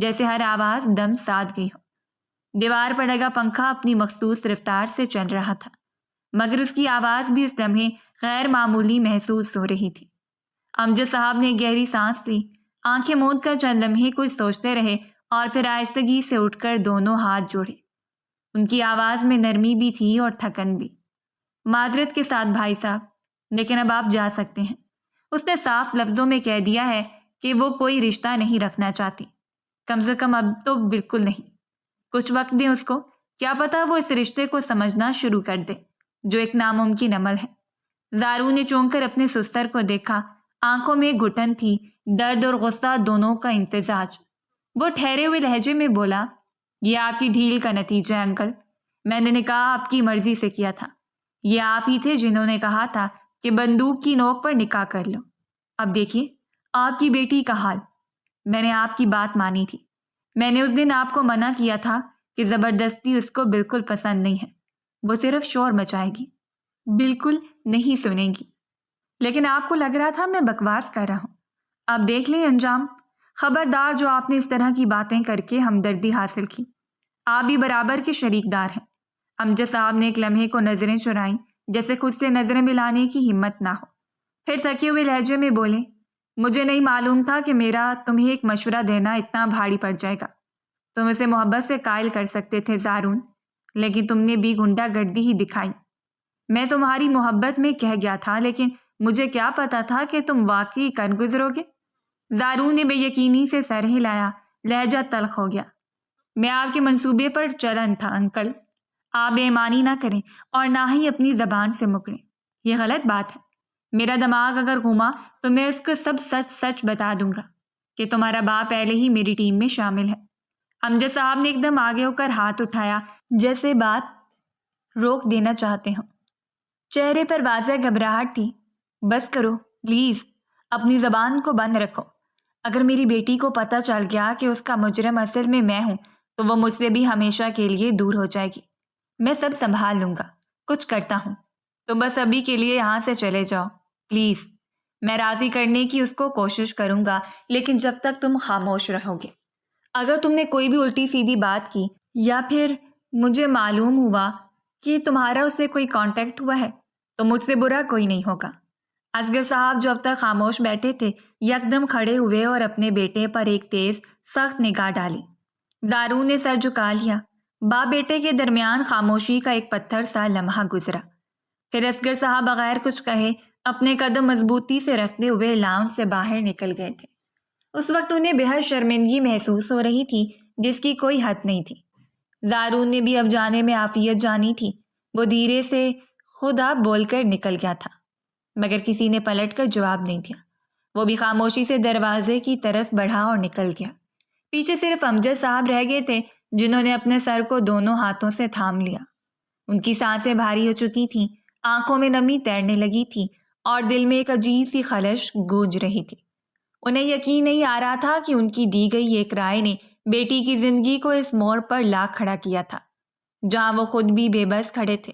جیسے ہر آواز دم ساتھ گئی ہو۔ دیوار پر لگا پنکھا اپنی مخصوص رفتار سے چل رہا تھا، مگر اس کی آواز بھی اس لمحے غیر معمولی محسوس ہو رہی تھی۔ امجد صاحب نے گہری سانس لی، آنکھیں موند کر چند لمحے کچھ سوچتے رہے اور پھر آہستگی سے اٹھ کر دونوں ہاتھ جوڑے۔ ان کی آواز میں نرمی بھی تھی اور تھکن بھی۔ معذرت کے ساتھ بھائی صاحب، لیکن اب آپ جا سکتے ہیں۔ اس نے صاف لفظوں میں کہہ دیا ہے کہ وہ کوئی رشتہ نہیں رکھنا چاہتی، کم سے کم اب تو بالکل نہیں۔ کچھ وقت دیں اس کو، کیا پتا وہ اس رشتے کو سمجھنا شروع کر دے جو ایک ناممکن عمل ہے۔ زارو نے چونک کر اپنے سستر کو دیکھا، آنکھوں میں گھٹن تھی، درد اور غصہ دونوں کا امتزاج۔ وہ ٹھہرے ہوئے لہجے میں بولا، یہ آپ کی ڈھیل کا نتیجہ ہے انکل۔ میں نے نکاح آپ کی مرضی سے کیا تھا، یہ آپ ہی تھے جنہوں نے کہا تھا کہ بندوق کی نوک پر نکاح کر لو۔ اب دیکھیے آپ کی بیٹی کا حال، میں نے آپ کی بات مانی تھی۔ میں نے اس دن آپ کو منع کیا تھا کہ زبردستی اس کو بالکل پسند نہیں ہے، وہ صرف شور مچائے گی، بالکل نہیں سنے گی۔ لیکن آپ کو لگ رہا تھا میں بکواس کر رہا ہوں۔ اب دیکھ لیں انجام۔ خبردار جو آپ نے اس طرح کی باتیں کر کے ہمدردی حاصل کی، آپ بھی برابر کے شریک دار ہیں۔ امجد صاحب نے ایک لمحے کو نظریں چرائیں، جیسے خود سے نظریں ملانے کی ہمت نہ ہو، پھر تھکے ہوئے لہجے میں بولے، مجھے نہیں معلوم تھا کہ میرا تمہیں ایک مشورہ دینا اتنا بھاری پڑ جائے گا۔ تم اسے محبت سے قائل کر سکتے تھے زارون، لیکن تم نے بھی غنڈہ گردی ہی دکھائی۔ میں تمہاری محبت میں کہہ گیا تھا، لیکن مجھے کیا پتا تھا کہ تم واقعی کر گزرو گے۔ زارون نے بے یقینی سے سر ہلایا، لہجہ تلخ ہو گیا۔ میں آپ کے منصوبے پر چلن تھا انکل، آپ بے ایمانی نہ کریں اور نہ ہی اپنی زبان سے مکریں، یہ غلط بات ہے۔ میرا دماغ اگر گھوما تو میں اس کو سب سچ سچ بتا دوں گا کہ تمہارا باپ پہلے ہی میری ٹیم میں شامل ہے۔ امجد صاحب نے ایک دم آگے ہو کر ہاتھ اٹھایا، جیسے بات روک دینا چاہتے ہوں۔ چہرے پر واضح گھبراہٹ تھی۔ بس کرو پلیز، اپنی زبان کو بند رکھو۔ اگر میری بیٹی کو پتہ چل گیا کہ اس کا مجرم اصل میں ہوں تو وہ مجھ سے بھی ہمیشہ کے لیے دور ہو جائے گی۔ میں سب سنبھال لوں گا، کچھ کرتا ہوں۔ تو بس ابھی کے لیے یہاں سے چلے جاؤ پلیز۔ میں راضی کرنے کی اس کو کوشش کروں گا، لیکن جب تک تم خاموش رہو گے۔ اگر تم نے کوئی بھی الٹی سیدھی بات کی یا پھر مجھے معلوم ہوا کہ تمہارا اسے کوئی کانٹیکٹ ہوا ہے تو مجھ سے برا کوئی نہیں ہوگا۔ اصغر صاحب جو اب تک خاموش بیٹھے تھے یکدم کھڑے ہوئے اور اپنے بیٹے پر ایک تیز سخت نگاہ ڈالی۔ زارو نے سر جھکا لیا۔ باپ بیٹے کے درمیان خاموشی کا ایک پتھر سا لمحہ گزرا، پھر اصغر صاحب بغیر کچھ کہے اپنے قدم مضبوطی سے رکھتے ہوئے لاؤنج سے باہر نکل گئے تھے۔ اس وقت انہیں بے حد شرمندگی محسوس ہو رہی تھی جس کی کوئی حد نہیں تھی۔ زارون نے بھی اب جانے میں عافیت جانی تھی۔ وہ دھیرے سے خدا بول کر نکل گیا تھا، مگر کسی نے پلٹ کر جواب نہیں دیا۔ وہ بھی خاموشی سے دروازے کی طرف بڑھا اور نکل گیا۔ پیچھے صرف امجد صاحب رہ گئے تھے جنہوں نے اپنے سر کو دونوں ہاتھوں سے تھام لیا۔ ان کی سانسیں بھاری ہو چکی تھیں، آنکھوں میں نمی تیرنے لگی تھی اور دل میں ایک عجیب سی خلش گونج رہی تھی۔ انہیں یقین نہیں آ رہا تھا کہ ان کی دی گئی ایک رائے نے بیٹی کی زندگی کو اس موڑ پر لا کھڑا کیا تھا جہاں وہ خود بھی بے بس کھڑے تھے۔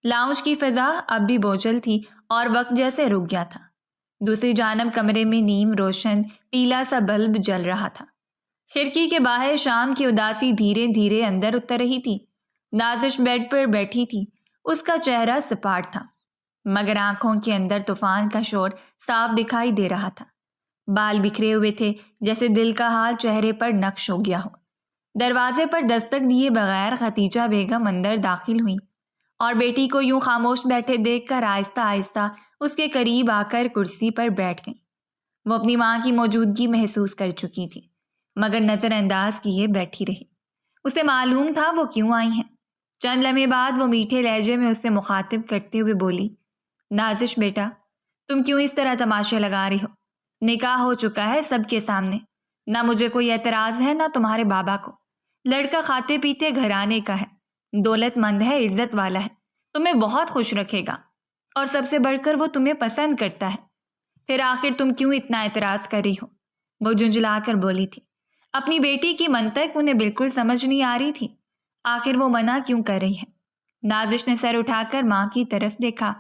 لاؤنج کی فضا اب بھی بوجھل تھی اور وقت جیسے رک گیا تھا۔ دوسری جانب کمرے میں نیم روشن پیلا سا بلب جل رہا تھا۔ کھڑکی کے باہر شام کی اداسی دھیرے دھیرے اندر اتر رہی تھی۔ نازش بیڈ پر بیٹھی تھی، اس کا چہرہ سپاٹ تھا، مگر آنکھوں کے اندر طوفان کا شور صاف دکھائی دے رہا تھا۔ بال بکھرے ہوئے تھے، جیسے دل کا حال چہرے پر نقش ہو گیا ہو۔ دروازے پر دستک دیے بغیر ختیجہ بیگم اندر داخل ہوئی اور بیٹی کو یوں خاموش بیٹھے دیکھ کر آہستہ آہستہ اس کے قریب آ کر کرسی پر بیٹھ گئیں۔ وہ اپنی ماں کی موجودگی محسوس کر چکی تھی، مگر نظر انداز کیے بیٹھی رہی۔ اسے معلوم تھا وہ کیوں آئی ہیں۔ چند لمحے بعد وہ میٹھے لہجے میں اسے مخاطب کرتے ہوئے بولی، نازش بیٹا، تم کیوں اس طرح تماشے لگا رہی ہو؟ نکاح ہو چکا ہے سب کے سامنے، نہ مجھے کوئی اعتراض ہے نہ تمہارے بابا کو۔ لڑکا کھاتے پیتے گھرانے کا ہے، دولت مند ہے، عزت والا ہے، تمہیں بہت خوش رکھے گا اور سب سے بڑھ کر وہ تمہیں پسند کرتا ہے۔ پھر آخر تم کیوں اتنا اعتراض کر رہی ہو؟ وہ جھنجھلا کر بولی تھی۔ اپنی بیٹی کی منطق انہیں بالکل سمجھ نہیں آ رہی تھی، آخر وہ منع کیوں کر رہی ہے۔ نازش نے سر اٹھا کر ماں کی طرف دیکھا،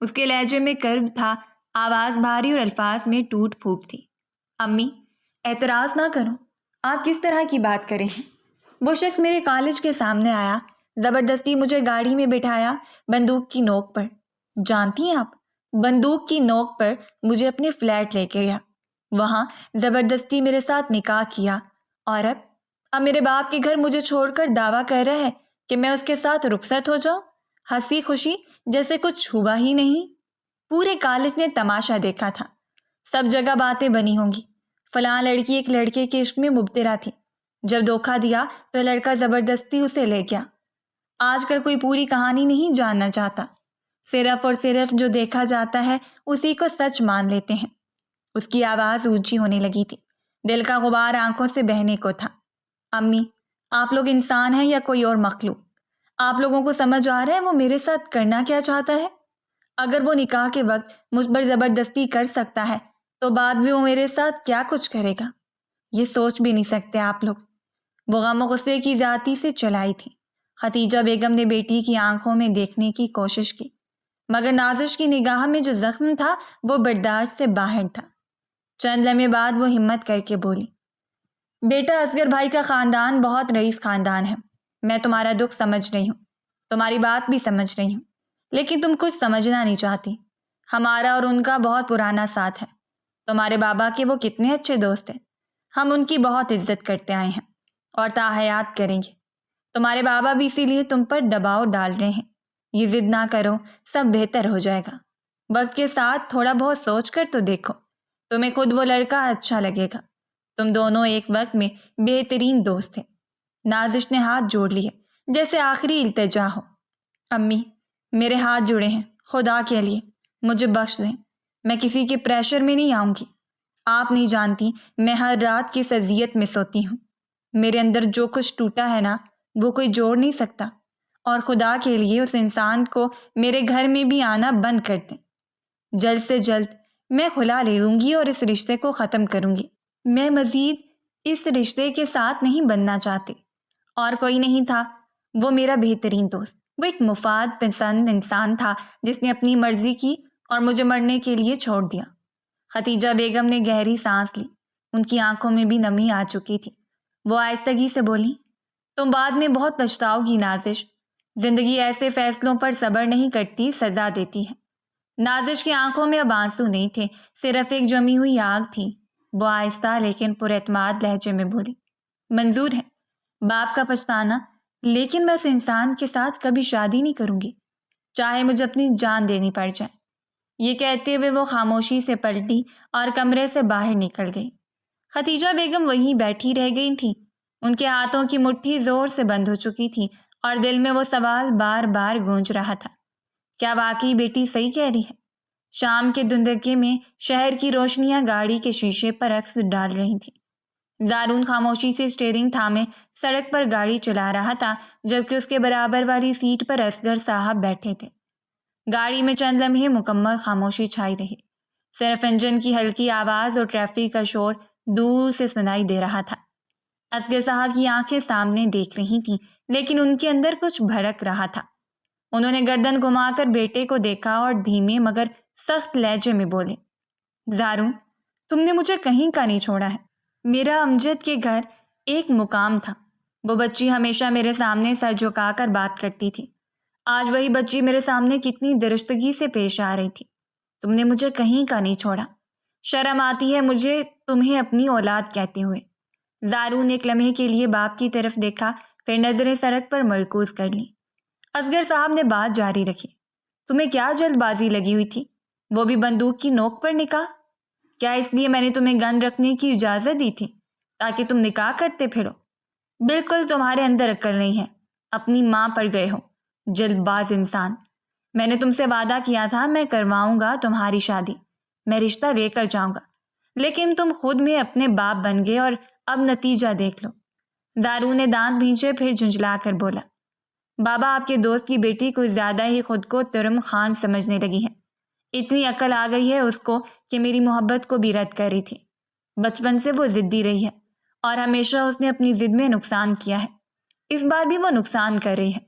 اس کے لہجے میں کرب تھا، آواز بھاری اور الفاظ میں ٹوٹ پھوٹ تھی۔ امی، اعتراض نہ کرو، آپ کس طرح کی بات کریں ہیں؟ وہ شخص میرے کالج کے سامنے آیا، زبردستی مجھے گاڑی میں بٹھایا، بندوق کی نوک پر۔ جانتی ہیں آپ، بندوق کی نوک پر مجھے اپنے فلیٹ لے کے گیا، وہاں زبردستی میرے ساتھ نکاح کیا، اور اب میرے باپ کے گھر مجھے چھوڑ کر دعویٰ کر رہا ہے کہ میں اس کے ساتھ رخصت ہو جاؤں، ہنسی خوشی جیسے کچھ ہوا ہی نہیں۔ پورے کالج نے تماشا دیکھا تھا، سب جگہ باتیں بنی ہوں گی، فلاں لڑکی ایک لڑکے کے عشق میں مبتلا تھی، جب دھوکہ دیا تو لڑکا زبردستی اسے لے گیا۔ آج کل کوئی پوری کہانی نہیں جاننا چاہتا، صرف اور صرف جو دیکھا جاتا ہے اسی کو سچ مان لیتے ہیں۔ اس کی آواز اونچی ہونے لگی تھی، دل کا غبار آنکھوں سے بہنے کو تھا۔ امی، آپ لوگ انسان ہیں یا کوئی اور مخلوق؟ آپ لوگوں کو سمجھ آ رہا ہے وہ میرے ساتھ کرنا کیا چاہتا ہے؟ اگر وہ نکاح کے وقت مجھ پر زبردستی کر سکتا ہے تو بعد میں وہ میرے ساتھ کیا کچھ کرے گا، یہ سوچ بھی نہیں سکتے آپ لوگ۔ وہ غم و غصے کی ذاتی سے چلائی تھی۔ ختیجہ بیگم نے بیٹی کی آنکھوں میں دیکھنے کی کوشش کی، مگر نازش کی نگاہ میں جو زخم تھا وہ برداشت سے باہر تھا۔ چند لمحے بعد وہ ہمت کر کے بولی، بیٹا، اصغر بھائی کا خاندان بہت رئیس خاندان ہے، میں تمہارا دکھ سمجھ رہی ہوں، تمہاری بات بھی سمجھ رہی ہوں، لیکن تم کچھ سمجھنا نہیں چاہتی۔ ہمارا اور ان کا بہت پرانا ساتھ ہے، تمہارے بابا کے وہ کتنے اچھے دوست ہیں، ہم ان کی بہت عزت کرتے آئے ہیں اور تاحیات کریں گے۔ تمہارے بابا بھی اسی لیے تم پر دباؤ ڈال رہے ہیں، یہ ضد نہ کرو، سب بہتر ہو جائے گا۔ وقت کے ساتھ تھوڑا بہت سوچ کر تو دیکھو، تمہیں خود وہ لڑکا اچھا لگے گا، تم دونوں ایک وقت میں بہترین دوست تھے۔ نازش نے ہاتھ جوڑ لیے جیسے آخری التجا ہو۔ امی، میرے ہاتھ جڑے ہیں، خدا کے لیے مجھے بخش دیں، میں کسی کے پریشر میں نہیں آؤں گی۔ آپ نہیں جانتی میں ہر رات کس اذیت میں سوتی ہوں، میرے اندر جو کچھ ٹوٹا ہے نا وہ کوئی جوڑ نہیں سکتا، اور خدا کے لیے اس انسان کو میرے گھر میں بھی آنا بند کر دیں۔ جلد سے جلد میں خلا لے لوں گی اور اس رشتے کو ختم کروں گی۔ میں مزید اس رشتے کے ساتھ نہیں بننا چاہتی۔ اور کوئی نہیں تھا، وہ میرا بہترین دوست، وہ ایک مفاد پسند انسان تھا جس نے اپنی مرضی کی اور مجھے مرنے کے لیے چھوڑ دیا۔ ختیجہ بیگم نے گہری سانس لی، ان کی آنکھوں میں بھی نمی آ چکی تھی۔ وہ آہستگی سے بولی، تم بعد میں بہت پچھتاؤ گی نازش، زندگی ایسے فیصلوں پر صبر نہیں کرتی، سزا دیتی ہے۔ نازش کی آنکھوں میں اب آنسو نہیں تھے، صرف ایک جمی ہوئی آگ تھی۔ وہ آہستہ لیکن پر اعتماد لہجے میں بولی، منظور ہے باپ کا پچھتانا، لیکن میں اس انسان کے ساتھ کبھی شادی نہیں کروں گی، چاہے مجھے اپنی جان دینی پڑ جائے۔ یہ کہتے ہوئے وہ خاموشی سے پلٹی اور کمرے سے باہر نکل گئی۔ ختیجہ بیگم وہیں بیٹھی رہ گئی تھیں، ان کے ہاتھوں کی مٹھی زور سے بند ہو چکی تھی اور دل میں وہ سوال بار بار گونج رہا تھا، کیا واقعی بیٹی صحیح کہہ رہی ہے؟ شام کے دھندلکے میں شہر کی روشنیاں گاڑی کے شیشے پر عکس ڈال رہی تھیں۔ زارون خاموشی سے اسٹیئرنگ تھامے سڑک پر گاڑی چلا رہا تھا، جبکہ اس کے برابر والی سیٹ پر اصغر صاحب بیٹھے تھے۔ گاڑی میں چند لمحے مکمل خاموشی چھائی رہی، صرف انجن کی ہلکی آواز اور ٹریفک کا شور دور سے سنائی دے رہا تھا۔ اصغر صاحب کی آنکھیں سامنے دیکھ رہی تھیں، لیکن ان کے اندر کچھ بھڑک رہا تھا۔ انہوں نے گردن گھما کر بیٹے کو دیکھا اور دھیمے مگر سخت لہجے میں بولے، زارون، تم نے مجھے کہیں کا نہیں چھوڑا ہے۔ میرا امجد کے گھر ایک مقام تھا، وہ بچی ہمیشہ میرے سامنے سر جھکا کر بات کرتی تھی، آج وہی بچی میرے سامنے کتنی درستگی سے پیش آ رہی تھی۔ تم نے مجھے کہیں کا نہیں چھوڑا، شرم آتی ہے مجھے تمہیں اپنی اولاد کہتے ہوئے۔ زارون ایک لمحے کے لیے باپ کی طرف دیکھا، پھر نظریں سڑک پر مرکوز کر لیں۔ اصغر صاحب نے بات جاری رکھی، تمہیں کیا جلد بازی لگی ہوئی تھی، وہ بھی بندوق کی نوک پر نکاح؟ کیا اس لیے میں نے تمہیں گن رکھنے کی اجازت دی تھی تاکہ تم نکاح کرتے پھرو؟ بالکل تمہارے اندر عقل نہیں ہے، اپنی ماں پر گئے ہو، جلد باز انسان۔ میں نے تم سے وعدہ کیا تھا میں کرواؤں گا تمہاری شادی، میں رشتہ لے کر جاؤں گا، لیکن تم خود میں اپنے باپ بن گئے اور اب نتیجہ دیکھ لو۔ زارون نے دانت بھینچے، پھر جھنجھلا کر بولا، بابا آپ کے دوست کی بیٹی کچھ زیادہ ہی خود کو ترم خان سمجھنے لگی ہے، اتنی عقل آ گئی ہے اس کو کہ میری محبت کو بھی رد کر رہی تھی۔ بچپن سے وہ ضدی رہی ہے اور ہمیشہ اس نے اپنی ضد میں نقصان کیا ہے، اس بار بھی وہ نقصان کر رہی ہے۔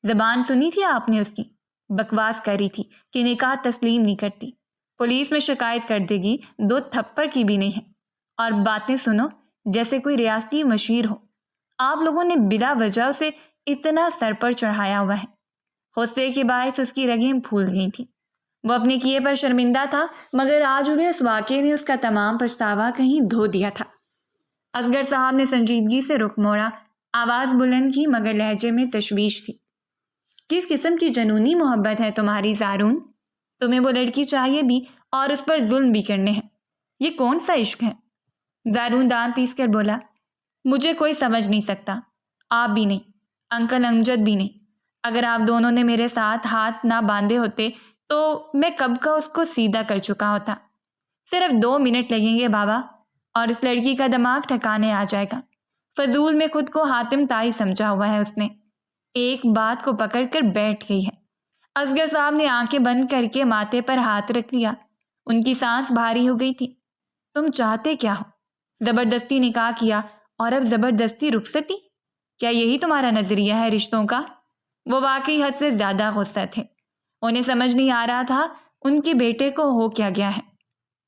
زبان سنی تھی آپ نے اس کی، بکواس کر رہی تھی کہ نکاح تسلیم نہیں کرتی، پولیس میں شکایت کر دے گی، 2 تھپڑ کی بھی نہیں ہے۔ اور باتیں سنو، جیسے کوئی ریاستی مشیر ہو۔ آپ لوگوں نے بلا وجہ اسے اتنا سر پر چڑھایا ہوا ہے۔ غصے کے باعث اس کی رگیں پھول گئی تھیں۔ وہ اپنے کیے پر شرمندہ تھا، مگر آج انہیں اس واقعے نے اس کا تمام پچھتاوا کہیں دھو دیا تھا۔ اصغر صاحب نے سنجیدگی سے رخ موڑا، آواز بلند کی مگر لہجے میں تشویش تھی۔ کس قسم کی جنونی محبت ہے تمہاری زارون؟ تمہیں وہ لڑکی چاہیے بھی اور اس پر ظلم بھی کرنے ہیں۔ یہ کون سا عشق ہے؟ زارون دانت پیس کر بولا، مجھے کوئی سمجھ نہیں سکتا، آپ بھی نہیں، انکل امجد بھی نہیں۔ اگر آپ دونوں نے میرے ساتھ ہاتھ نہ باندھے ہوتے تو میں کب کا اس کو سیدھا کر چکا ہوتا۔ صرف 2 منٹ لگیں گے بابا اور اس لڑکی کا دماغ ٹھکانے آ جائے گا۔ فضول میں خود کو حاتم طائی سمجھا ہوا ہے اس نے۔ ایک بات کو پکڑ کر بیٹھ گئی ہے۔ اصغر صاحب نے آنکھیں بند کر کے ماتھے پر ہاتھ رکھ لیا۔ ان کی سانس بھاری ہو گئی تھی۔ تم چاہتے کیا ہو؟ زبردستی نکاح کیا اور اب زبردستی رخصتی؟ کیا یہی تمہارا نظریہ ہے رشتوں کا؟ وہ واقعی حد سے زیادہ غصہ تھے۔ انہیں سمجھ نہیں آ رہا تھا ان کے بیٹے کو ہو کیا گیا ہے۔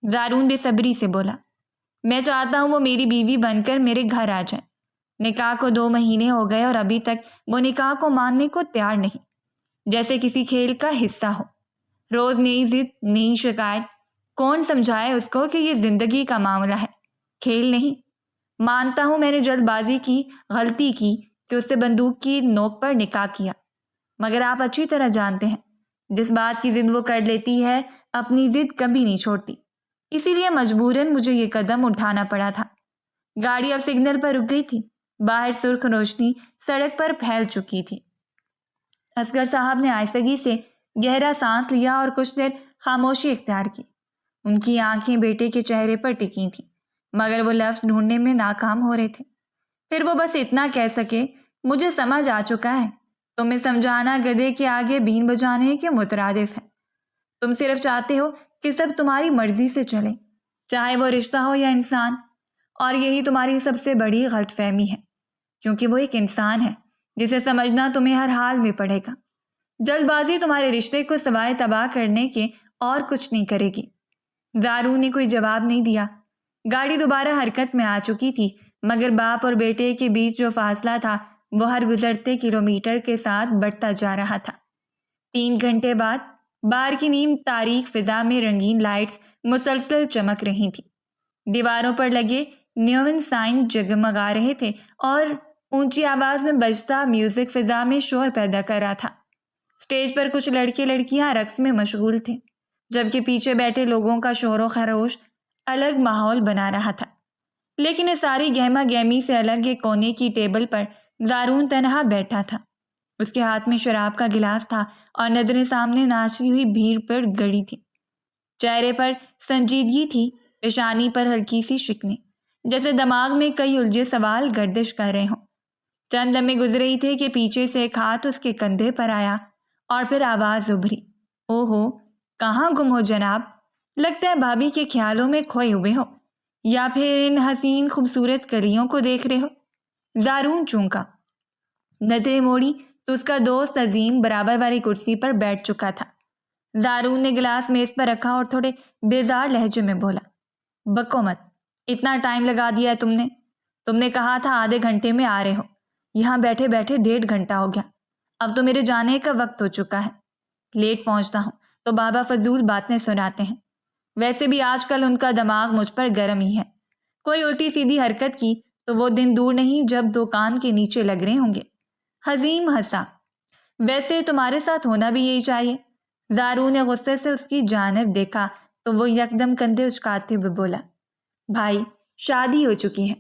زارون بے صبری سے بولا، میں چاہتا ہوں وہ میری بیوی بن کر میرے گھر آ جائے۔ نکاح کو 2 مہینے ہو گئے اور ابھی تک وہ نکاح کو ماننے کو تیار نہیں، جیسے کسی کھیل کا حصہ ہو۔ روز نئی ضد، نئی شکایت۔ کون سمجھائے اس کو کہ یہ زندگی کا معاملہ ہے، کھیل نہیں۔ مانتا ہوں میں نے جلد بازی کی، غلطی کی کہ اس سے بندوق کی نوک پر نکاح کیا، مگر آپ اچھی طرح جانتے ہیں جس بات کی ضد وہ کر لیتی ہے اپنی ضد کبھی نہیں چھوڑتی۔ اسی لیے مجبوراً مجھے یہ قدم اٹھانا پڑا تھا۔ گاڑی اب سگنل پر رک گئی تھی۔ باہر سرخ روشنی سڑک پر پھیل چکی تھی۔ اصغر صاحب نے آہستگی سے گہرا سانس لیا اور کچھ دیر خاموشی اختیار کی۔ ان کی آنکھیں بیٹے کے چہرے پر ٹکی تھیں، مگر وہ لفظ ڈھونڈنے میں ناکام ہو رہے تھے۔ پھر وہ بس اتنا کہہ سکے، مجھے سمجھ آ چکا ہے، تمہیں سمجھانا گدھے کے آگے بین بجانے کے مترادف ہے۔ تم صرف چاہتے ہو کہ سب تمہاری مرضی سے چلے، چاہے وہ رشتہ ہو یا انسان، اور یہی تمہاری سب سے بڑی غلط فہمی ہے، کیونکہ وہ ایک انسان ہے جسے سمجھنا تمہیں ہر حال میں پڑے گا۔ جلد بازی تمہارے رشتے کو سوائے تباہ کرنے کے اور کچھ نہیں کرے گی۔ زارون نے کوئی جواب نہیں دیا۔ گاڑی دوبارہ حرکت میں آ چکی تھی، مگر باپ اور بیٹے کے بیچ جو فاصلہ تھا وہ ہر گزرتے کلومیٹر کے ساتھ بڑھتا جا رہا تھا۔ 3 گھنٹے بعد باہر کی نیم تاریک فضا میں رنگین لائٹس مسلسل چمک رہی تھیں۔ دیواروں پر لگے نیون سائن جگمگا رہے تھے اور اونچی آواز میں بجتا میوزک فضا میں شور پیدا کر رہا تھا۔ اسٹیج پر کچھ لڑکے لڑکیاں رقص میں مشغول تھے، جبکہ پیچھے بیٹھے لوگوں کا شور و خروش الگ ماحول بنا رہا تھا۔ لیکن اس ساری گہما گہمی سے الگ ایک کونے کی ٹیبل پر زارون تنہا بیٹھا تھا۔ اس کے ہاتھ میں شراب کا گلاس تھا اور نظریں سامنے ناچتی ہوئی بھیڑ پر گڑی تھی۔ چہرے پر سنجیدگی تھی، پیشانی پر ہلکی سی شکنیں، جیسے دماغ میں کئی الجھے سوال گردش کر رہے ہوں۔ چند لمحے گزرے ہی تھے کہ پیچھے سے ایک ہاتھ اس کے کندھے پر آیا اور پھر آواز ابھری، او ہو، کہاں گم ہو جناب؟ لگتا ہے بھابھی کے خیالوں میں کھوئے ہوئے ہو، یا پھر ان حسین خوبصورت کلیوں کو دیکھ رہے ہو۔ زارون چونکا، نظریں موڑی تو اس کا دوست عظیم برابر والی کرسی پر بیٹھ چکا تھا۔ زارون نے گلاس میز پر رکھا اور تھوڑے بیزار لہجے میں بولا، بکو مت، اتنا ٹائم لگا دیا ہے تم نے کہا تھا آدھے گھنٹے میں آ رہے ہو، یہاں بیٹھے بیٹھے 1.5 گھنٹہ ہو گیا، اب تو میرے جانے کا وقت ہو چکا ہے۔ لیٹ پہنچتا ہوں تو بابا فضول باتیں سناتے ہیں، ویسے بھی آج کل ان کا دماغ مجھ پر گرم ہی ہے، کوئی الٹی سیدھی حرکت کی تو وہ دن دور نہیں جب دکان کے نیچے لگ رہے ہوں گے۔ حزیم ہنسا، ویسے تمہارے ساتھ ہونا بھی یہی چاہیے۔ زارون نے غصے سے اس کی جانب دیکھا تو وہ یکدم کندھے اچکاتے ہوئے بولا، بھائی شادی ہو چکی ہے،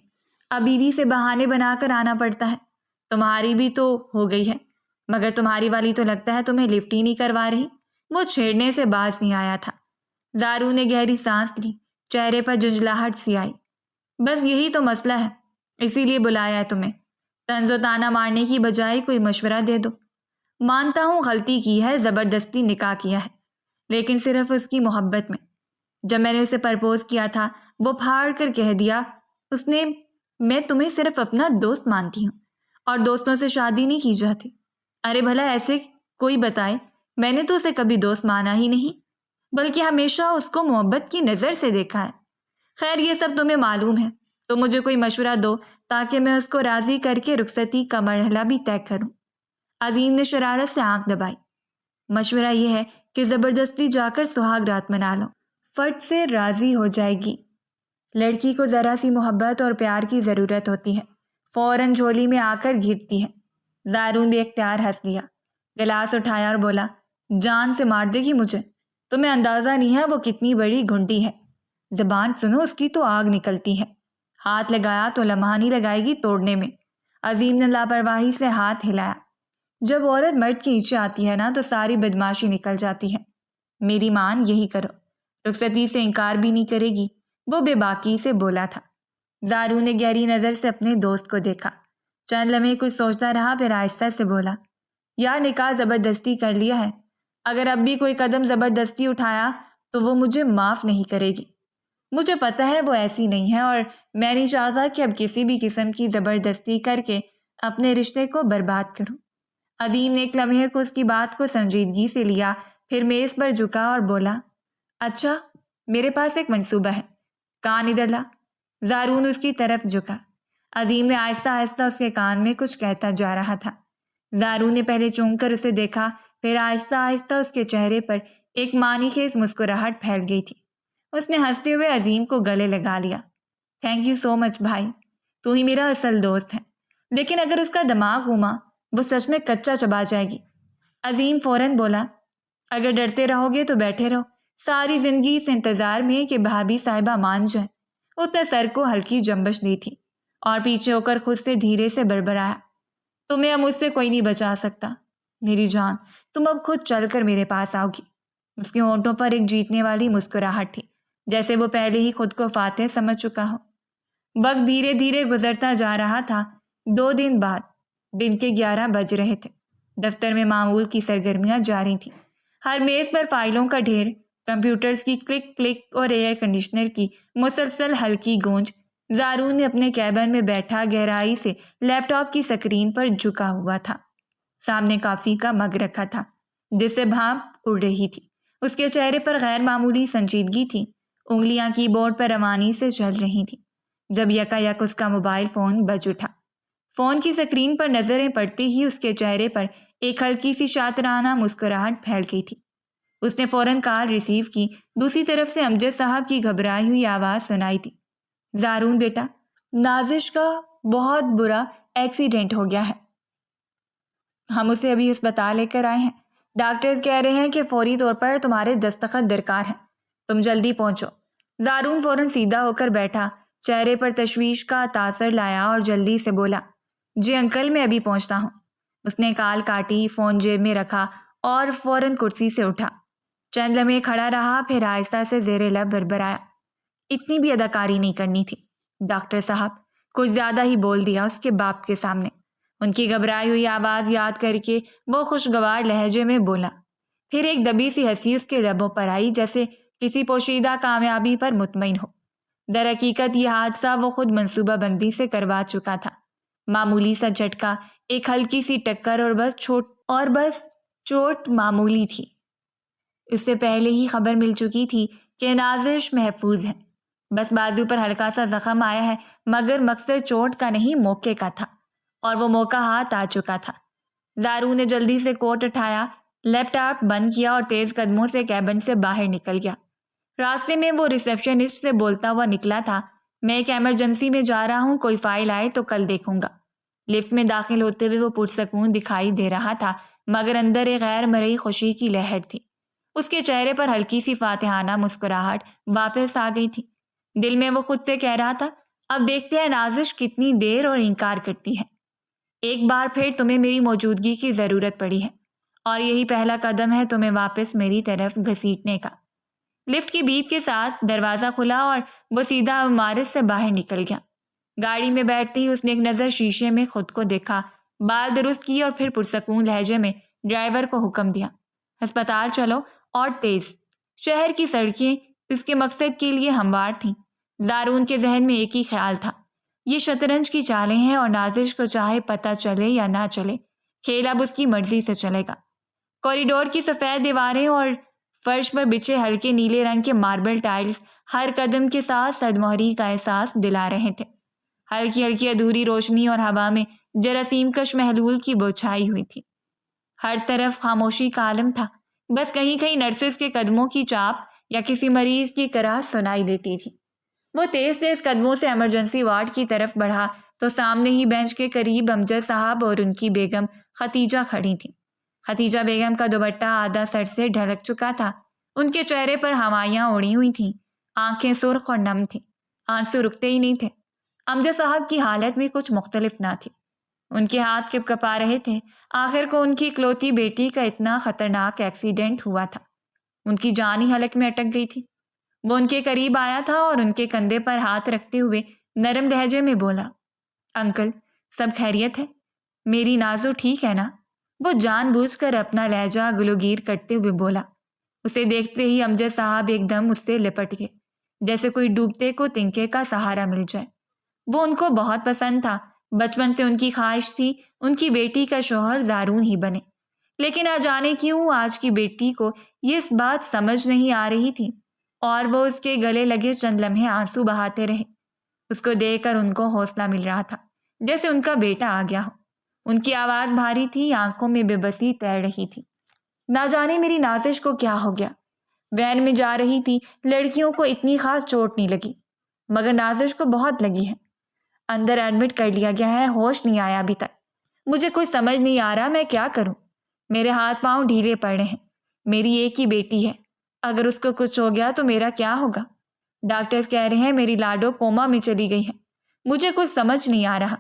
اب بیوی سے بہانے بنا کر آنا پڑتا ہے۔ تمہاری بھی تو ہو گئی ہے، مگر تمہاری والی تو لگتا ہے تمہیں لفٹ ہی نہیں کروا رہی، وہ چھیڑنے سے باز نہیں آیا تھا۔ زارون نے گہری سانس لی، چہرے پر جھنجھلاہٹ سی آئی۔ بس یہی تو مسئلہ ہے، اسی لیے بلایا ہے تمہیں، طنز و طعنہ مارنے کی بجائے کوئی مشورہ دے دو۔ مانتا ہوں غلطی کی ہے، زبردستی نکاح کیا ہے، لیکن صرف اس کی محبت میں۔ جب میں نے اسے پرپوز کیا تھا وہ پھاڑ کر کہہ دیا اس نے، میں تمہیں صرف اپنا دوست مانتی ہوں اور دوستوں سے شادی نہیں کی جاتی۔ ارے بھلا ایسے کوئی بتائے، میں نے تو اسے کبھی دوست مانا ہی نہیں، بلکہ ہمیشہ اس کو محبت کی نظر سے دیکھا ہے۔ خیر یہ سب تمہیں معلوم ہے، تو مجھے کوئی مشورہ دو تاکہ میں اس کو راضی کر کے رخصتی کا مرحلہ بھی طے کروں۔ عظیم نے شرارت سے آنکھ دبائی۔ مشورہ یہ ہے کہ زبردستی جا کر سہاگ رات منا لو، فٹ سے راضی ہو جائے گی۔ لڑکی کو ذرا سی محبت اور پیار کی ضرورت ہوتی ہے، فوراً جھولی میں آ کر گرتی ہے۔ زارون بے اختیار ہنس لیا، گلاس اٹھایا اور بولا، جان سے مار دے گی مجھے، تمہیں اندازہ نہیں ہے وہ کتنی بڑی گھنٹی ہے، زبان سنو اس کی تو آگ نکلتی ہے، ہاتھ لگایا تو لمحہ نہیں لگائے گی توڑنے میں۔ عظیم نے لاپرواہی سے ہاتھ ہلایا۔ جب عورت مرد کے نیچے آتی ہے نا تو ساری بدماشی نکل جاتی ہے۔ میری مان یہی کرو، رخصتی سے انکار بھی نہیں کرے گی، وہ بے باکی سے بولا تھا۔ زارون نے گہری نظر سے اپنے دوست کو دیکھا، چند لمحے کچھ سوچتا رہا، پھر آہستہ سے بولا، یار نکاح زبردستی کر لیا ہے، اگر اب بھی کوئی قدم زبردستی اٹھایا تو وہ مجھے معاف نہیں کرے گی۔ مجھے پتہ ہے وہ ایسی نہیں ہے اور میں نہیں چاہتا کہ اب کسی بھی قسم کی زبردستی کر کے اپنے رشتے کو برباد کروں۔ عظیم نے ایک لمحے کو اس کی بات کو سنجیدگی سے لیا، پھر میز پر جھکا اور بولا، اچھا میرے پاس ایک منصوبہ ہے، کان ادھر لا۔ زارون اس کی طرف جھکا۔ عظیم نے آہستہ آہستہ اس کے کان میں کچھ کہتا جا رہا تھا۔ زارون نے پہلے چونک کر اسے دیکھا، پھر آہستہ آہستہ اس کے چہرے پر ایک معنی خیز مسکراہٹ پھیل گئی تھی۔ اس نے ہنستے ہوئے عظیم کو گلے لگا لیا۔ تھینک یو سو مچ بھائی، تو ہی میرا اصل دوست ہے، لیکن اگر اس کا دماغ گھوما وہ سچ میں کچا چبا جائے گی۔ عظیم فوراً بولا، اگر ڈرتے رہو گے تو بیٹھے رہو، ساری زندگی اس انتظار میں کہ بھابھی صاحبہ مان جائے۔ اس نے سر کو ہلکی جنبش دی تھی اور پیچھے ہو کر خود سے دھیرے سے بڑبڑایا، تمہیں اب مجھ سے کوئی نہیں بچا سکتا میری جان، تم اب خود چل کر میرے پاس آؤ گی۔ اس کے ہونٹوں پر ایک جیتنے والی مسکراہٹ تھی، جیسے وہ پہلے ہی خود کو فاتح سمجھ چکا ہو۔ وقت دھیرے دھیرے گزرتا جا رہا تھا۔ 2 دن بعد دن کے 11 بج رہے تھے۔ دفتر میں معمول کی سرگرمیاں جاری تھیں۔ ہر میز پر فائلوں کا ڈھیر، کمپیوٹرز کی کلک کلک اور ایئر کنڈیشنر کی مسلسل ہلکی گونج۔ زارون نے اپنے کیبن میں بیٹھا گہرائی سے لیپ ٹاپ کی سکرین پر جھکا ہوا تھا۔ سامنے کافی کا مگ رکھا تھا جس سے بھاپ اڑ رہی تھی۔ اس کے چہرے پر غیر معمولی سنجیدگی تھی، انگلیاں کی بورڈ پر روانی سے چل رہی تھیں، جب یکا یک اس کا موبائل فون بج اٹھا۔ فون کی سکرین پر نظریں پڑتے ہی اس کے چہرے پر ایک ہلکی سی شاطرانہ مسکراہٹ پھیل گئی تھی۔ اس نے فوراً کال ریسیو کی۔ دوسری طرف سے امجد صاحب کی گھبرائی ہوئی آواز سنائی تھی، زارون بیٹا، نازش کا بہت برا ایکسیڈنٹ ہو گیا ہے، ہم اسے ابھی ہسپتال لے کر آئے ہیں، ڈاکٹرز کہہ رہے ہیں کہ فوری طور پر تمہارے دستخط درکار ہیں، تم جلدی پہنچو۔ زارون فوراً سیدھا ہو کر بیٹھا، چہرے پر تشویش کا تاثر لایا اور جلدی سے بولا، جی انکل میں ابھی پہنچتا ہوں۔ اس نے کال کاٹی، فون جیب میں رکھا اور فوراً کرسی سے اٹھا۔ چند لمحے کھڑا رہا، پھر آہستہ سے زیر لب بڑبڑایا، اتنی بھی اداکاری نہیں کرنی تھی ڈاکٹر صاحب، کچھ زیادہ ہی بول دیا اس کے باپ کے سامنے۔ ان کی گھبرائی ہوئی آواز یاد کر کے وہ خوشگوار لہجے میں بولا، پھر ایک دبی سی ہنسی اس کے لبوں پر آئی، جیسے کسی پوشیدہ کامیابی پر مطمئن ہو۔ در حقیقت یہ حادثہ وہ خود منصوبہ بندی سے کروا چکا تھا، معمولی سا جھٹکا، ایک ہلکی سی ٹکر اور بس چوٹ معمولی تھی۔ اس سے پہلے ہی خبر مل چکی تھی کہ نازش محفوظ ہے، بس بازو پر ہلکا سا زخم آیا ہے، مگر مقصد چوٹ کا نہیں موقع کا تھا، اور وہ موقع ہاتھ آ چکا تھا۔ زارون نے جلدی سے کوٹ اٹھایا، لیپ ٹاپ بند کیا اور تیز قدموں سے کیبن سے باہر نکل گیا۔ راستے میں وہ ریسیپشنسٹ سے بولتا ہوا نکلا تھا، میں ایک ایمرجنسی میں جا رہا ہوں، کوئی فائل آئے تو کل دیکھوں گا۔ لفٹ میں داخل ہوتے ہوئے وہ پرسکون دکھائی دے رہا تھا، مگر اندر ایک غیر مرئی خوشی کی لہر تھی۔ اس کے چہرے پر ہلکی سی فاتحانہ مسکراہٹ واپس آ گئی تھی۔ دل میں وہ خود سے کہہ رہا تھا، اب دیکھتے ہیں نازش کتنی دیر اور انکار کرتی ہے۔ ایک بار پھر تمہیں میری موجودگی کی ضرورت پڑی ہے، اور یہی پہلا قدم ہے تمہیں واپس میری طرف گھسیٹنے کا۔ لفٹ کی بیپ کے ساتھ دروازہ کھلا اور وہ سیدھا عمارت سے باہر نکل گیا۔ گاڑی میں بیٹھتے ہی اس نے ایک نظر شیشے میں خود کو دیکھا، بال درست کیے اور پھر پرسکون لہجے میں ڈرائیور کو حکم دیا، ہسپتال چلو اور تیز۔ شہر کی سڑکیں اس کے مقصد کے لیے ہموار تھیں۔ زارون کے ذہن میں ایک ہی خیال تھا، یہ شطرنج کی چالیں ہیں اور نازش کو چاہے پتہ چلے یا نہ چلے، کھیل اب اس کی مرضی سے چلے گا۔ کوریڈور کی سفید دیواریں اور فرش پر بچھے ہلکے نیلے رنگ کے ماربل ٹائلز ہر قدم کے ساتھ صدموہری کا احساس دلا رہے تھے۔ ہلکی ہلکی ادھوری روشنی اور ہوا میں جراثیم کش محلول کی بوچھائی ہوئی تھی۔ ہر طرف خاموشی کا عالم تھا، بس کہیں کہیں نرسز کے قدموں کی چاپ یا کسی مریض کی کراہ سنائی دیتی تھی۔ وہ تیز تیز قدموں سے ایمرجنسی وارڈ کی طرف بڑھا تو سامنے ہی بینچ کے قریب امجد صاحب اور ان کی بیگم ختیجہ کھڑی تھیں۔ ختیجہ بیگم کا دوپٹہ آدھا سر سے ڈھلک چکا تھا، ان کے چہرے پر ہوائیاں اڑی ہوئی تھیں، آنکھیں سرخ اور نم تھیں، آنسو رکتے ہی نہیں تھے۔ امجد صاحب کی حالت بھی کچھ مختلف نہ تھی، ان کے ہاتھ کپ کپا رہے تھے۔ آخر کو ان کی اکلوتی بیٹی کا اتنا خطرناک ایکسیڈنٹ ہوا تھا، ان کی جان ہی حلق میں اٹک گئی تھی۔ وہ ان کے قریب آیا تھا اور ان کے کندھے پر ہاتھ رکھتے ہوئے نرم لہجے میں بولا، انکل سب خیریت ہے؟ میری نازو ٹھیک ہے نا؟ وہ جان بوجھ کر اپنا لہجہ گلوگیر کرتے ہوئے بولا۔ اسے دیکھتے ہی امجد صاحب ایک دم اس سے لپٹ گئے، جیسے کوئی ڈوبتے کو تنکے کا سہارا مل جائے۔ وہ ان کو بہت پسند تھا، بچپن سے ان کی خواہش تھی ان کی بیٹی کا شوہر زارون ہی بنے، لیکن نہ جانے کیوں آج کی بیٹی کو یہ اس بات سمجھ نہیں آ رہی تھی، اور وہ اس کے گلے لگے چند لمحے آنسو بہاتے رہے۔ اس کو دیکھ کر ان کو حوصلہ مل رہا تھا، جیسے ان کا بیٹا آ گیا ہو۔ ان کی آواز بھاری تھی، آنکھوں میں بے بسی تیر رہی تھی۔ نہ جانے میری نازش کو کیا ہو گیا، وین میں جا رہی تھی، لڑکیوں کو اتنی خاص چوٹ نہیں لگی، مگر نازش کو بہت لگی ہے، اندر ایڈمٹ کر لیا گیا ہے، ہوش نہیں آیا ابھی تک۔ مجھے کچھ سمجھ نہیں آ رہا میں کیا کروں، میرے ہاتھ پاؤں ڈھیلے پڑ رہے ہیں، میری ایک ہی بیٹی ہے، اگر اس کو کچھ ہو گیا تو میرا کیا ہوگا؟ ڈاکٹرز کہہ رہے ہیں میری لاڈو کوما میں چلی گئی ہے، مجھے کچھ سمجھ نہیں آ رہا،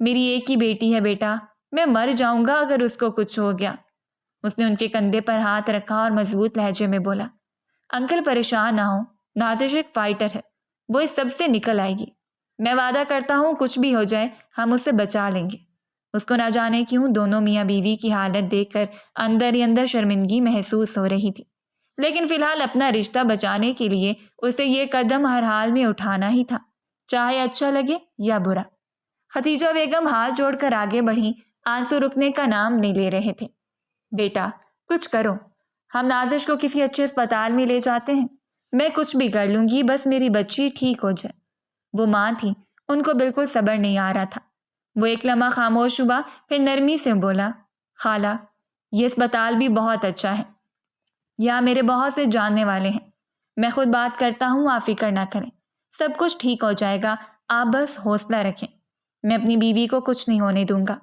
میری ایک ہی بیٹی ہے بیٹا، میں مر جاؤں گا اگر اس کو کچھ ہو گیا۔ اس نے ان کے کندھے پر ہاتھ رکھا اور مضبوط لہجے میں بولا، انکل پریشان نہ ہو، نازش ایک فائٹر ہے، وہ اس سب سے نکل آئے گی، میں وعدہ کرتا ہوں کچھ بھی ہو جائے ہم اسے بچا لیں گے۔ اس کو نہ جانے کیوں دونوں میاں بیوی کی حالت دیکھ کر اندر ہی اندر شرمندگی محسوس ہو رہی تھی، لیکن فی الحال اپنا رشتہ بچانے کے لیے اسے یہ قدم ہر حال میں اٹھانا ہی تھا، چاہے اچھا لگے یا برا۔ ختیجہ بیگم ہاتھ جوڑ کر آگے بڑھی، آنسو رکنے کا نام نہیں لے رہے تھے۔ بیٹا کچھ کرو، ہم نازش کو کسی اچھے اسپتال میں لے جاتے ہیں، میں کچھ بھی کر لوں گی، بس میری بچی ٹھیک ہو جائے۔ وہ ماں تھی، ان کو بالکل صبر نہیں آ رہا تھا۔ وہ ایک لمحہ خاموش ہوا، پھر نرمی سے بولا، خالہ یہ اسپتال بھی بہت اچھا ہے، یہاں میرے بہت سے جاننے والے ہیں، میں خود بات کرتا ہوں، آپ فکر نہ کریں، سب کچھ ٹھیک ہو جائے گا، آپ بس حوصلہ رکھیں، میں اپنی بیوی کو کچھ نہیں ہونے دوں گا۔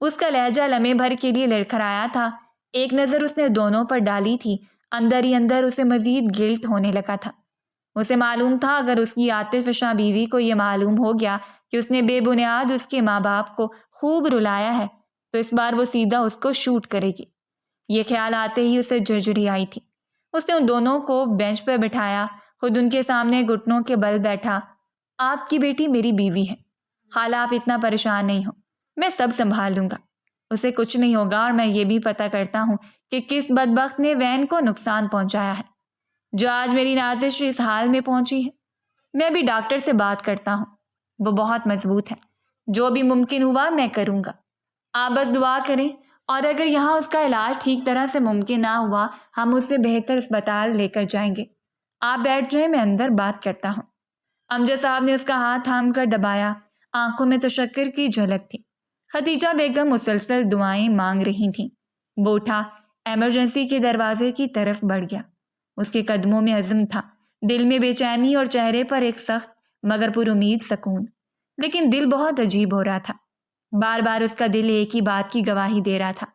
اس کا لہجہ لمحے بھر کے لیے لڑکھڑایا تھا، ایک نظر اس نے دونوں پر ڈالی تھی، اندر ہی اندر اسے مزید گلٹ ہونے لگا تھا۔ اسے معلوم تھا اگر اس کی عاطف فشاں بیوی کو یہ معلوم ہو گیا کہ اس نے بے بنیاد اس کے ماں باپ کو خوب رلایا ہے تو اس بار وہ سیدھا اس کو شوٹ کرے گی۔ یہ خیال آتے ہی اسے جھرجھری آئی تھی۔ اس نے ان دونوں کو بینچ پہ بٹھایا، خود ان کے سامنے گھٹنوں کے بل بیٹھا۔ آپ کی بیٹی میری بیوی ہے، خالہ آپ اتنا پریشان نہیں ہو، میں سب سنبھال لوں گا، اسے کچھ نہیں ہوگا، اور میں یہ بھی پتہ کرتا ہوں کہ کس بدبخت نے وین کو نقصان پہنچایا ہے جو آج میری نازش اس حال میں پہنچی ہے۔ میں بھی ڈاکٹر سے بات کرتا ہوں، وہ بہت مضبوط ہے، جو بھی ممکن ہوا میں کروں گا، آپ بس دعا کریں، اور اگر یہاں اس کا علاج ٹھیک طرح سے ممکن نہ ہوا ہم اسے بہتر اسپتال لے کر جائیں گے، آپ بیٹھ جائیں، میں اندر بات کرتا ہوں۔ امجد صاحب نے اس کا ہاتھ تھام کر دبایا، آنکھوں میں تشکر کی جھلک تھی۔ ختیجہ بیگم مسلسل دعائیں مانگ رہی تھیں۔ وہ اٹھا، ایمرجنسی کے دروازے کی طرف بڑھ گیا، اس کے قدموں میں عزم تھا، دل میں بے چینی اور چہرے پر ایک سخت مگر پر امید سکون، لیکن دل بہت عجیب ہو رہا تھا، بار بار اس کا دل ایک ہی بات کی گواہی دے رہا تھا،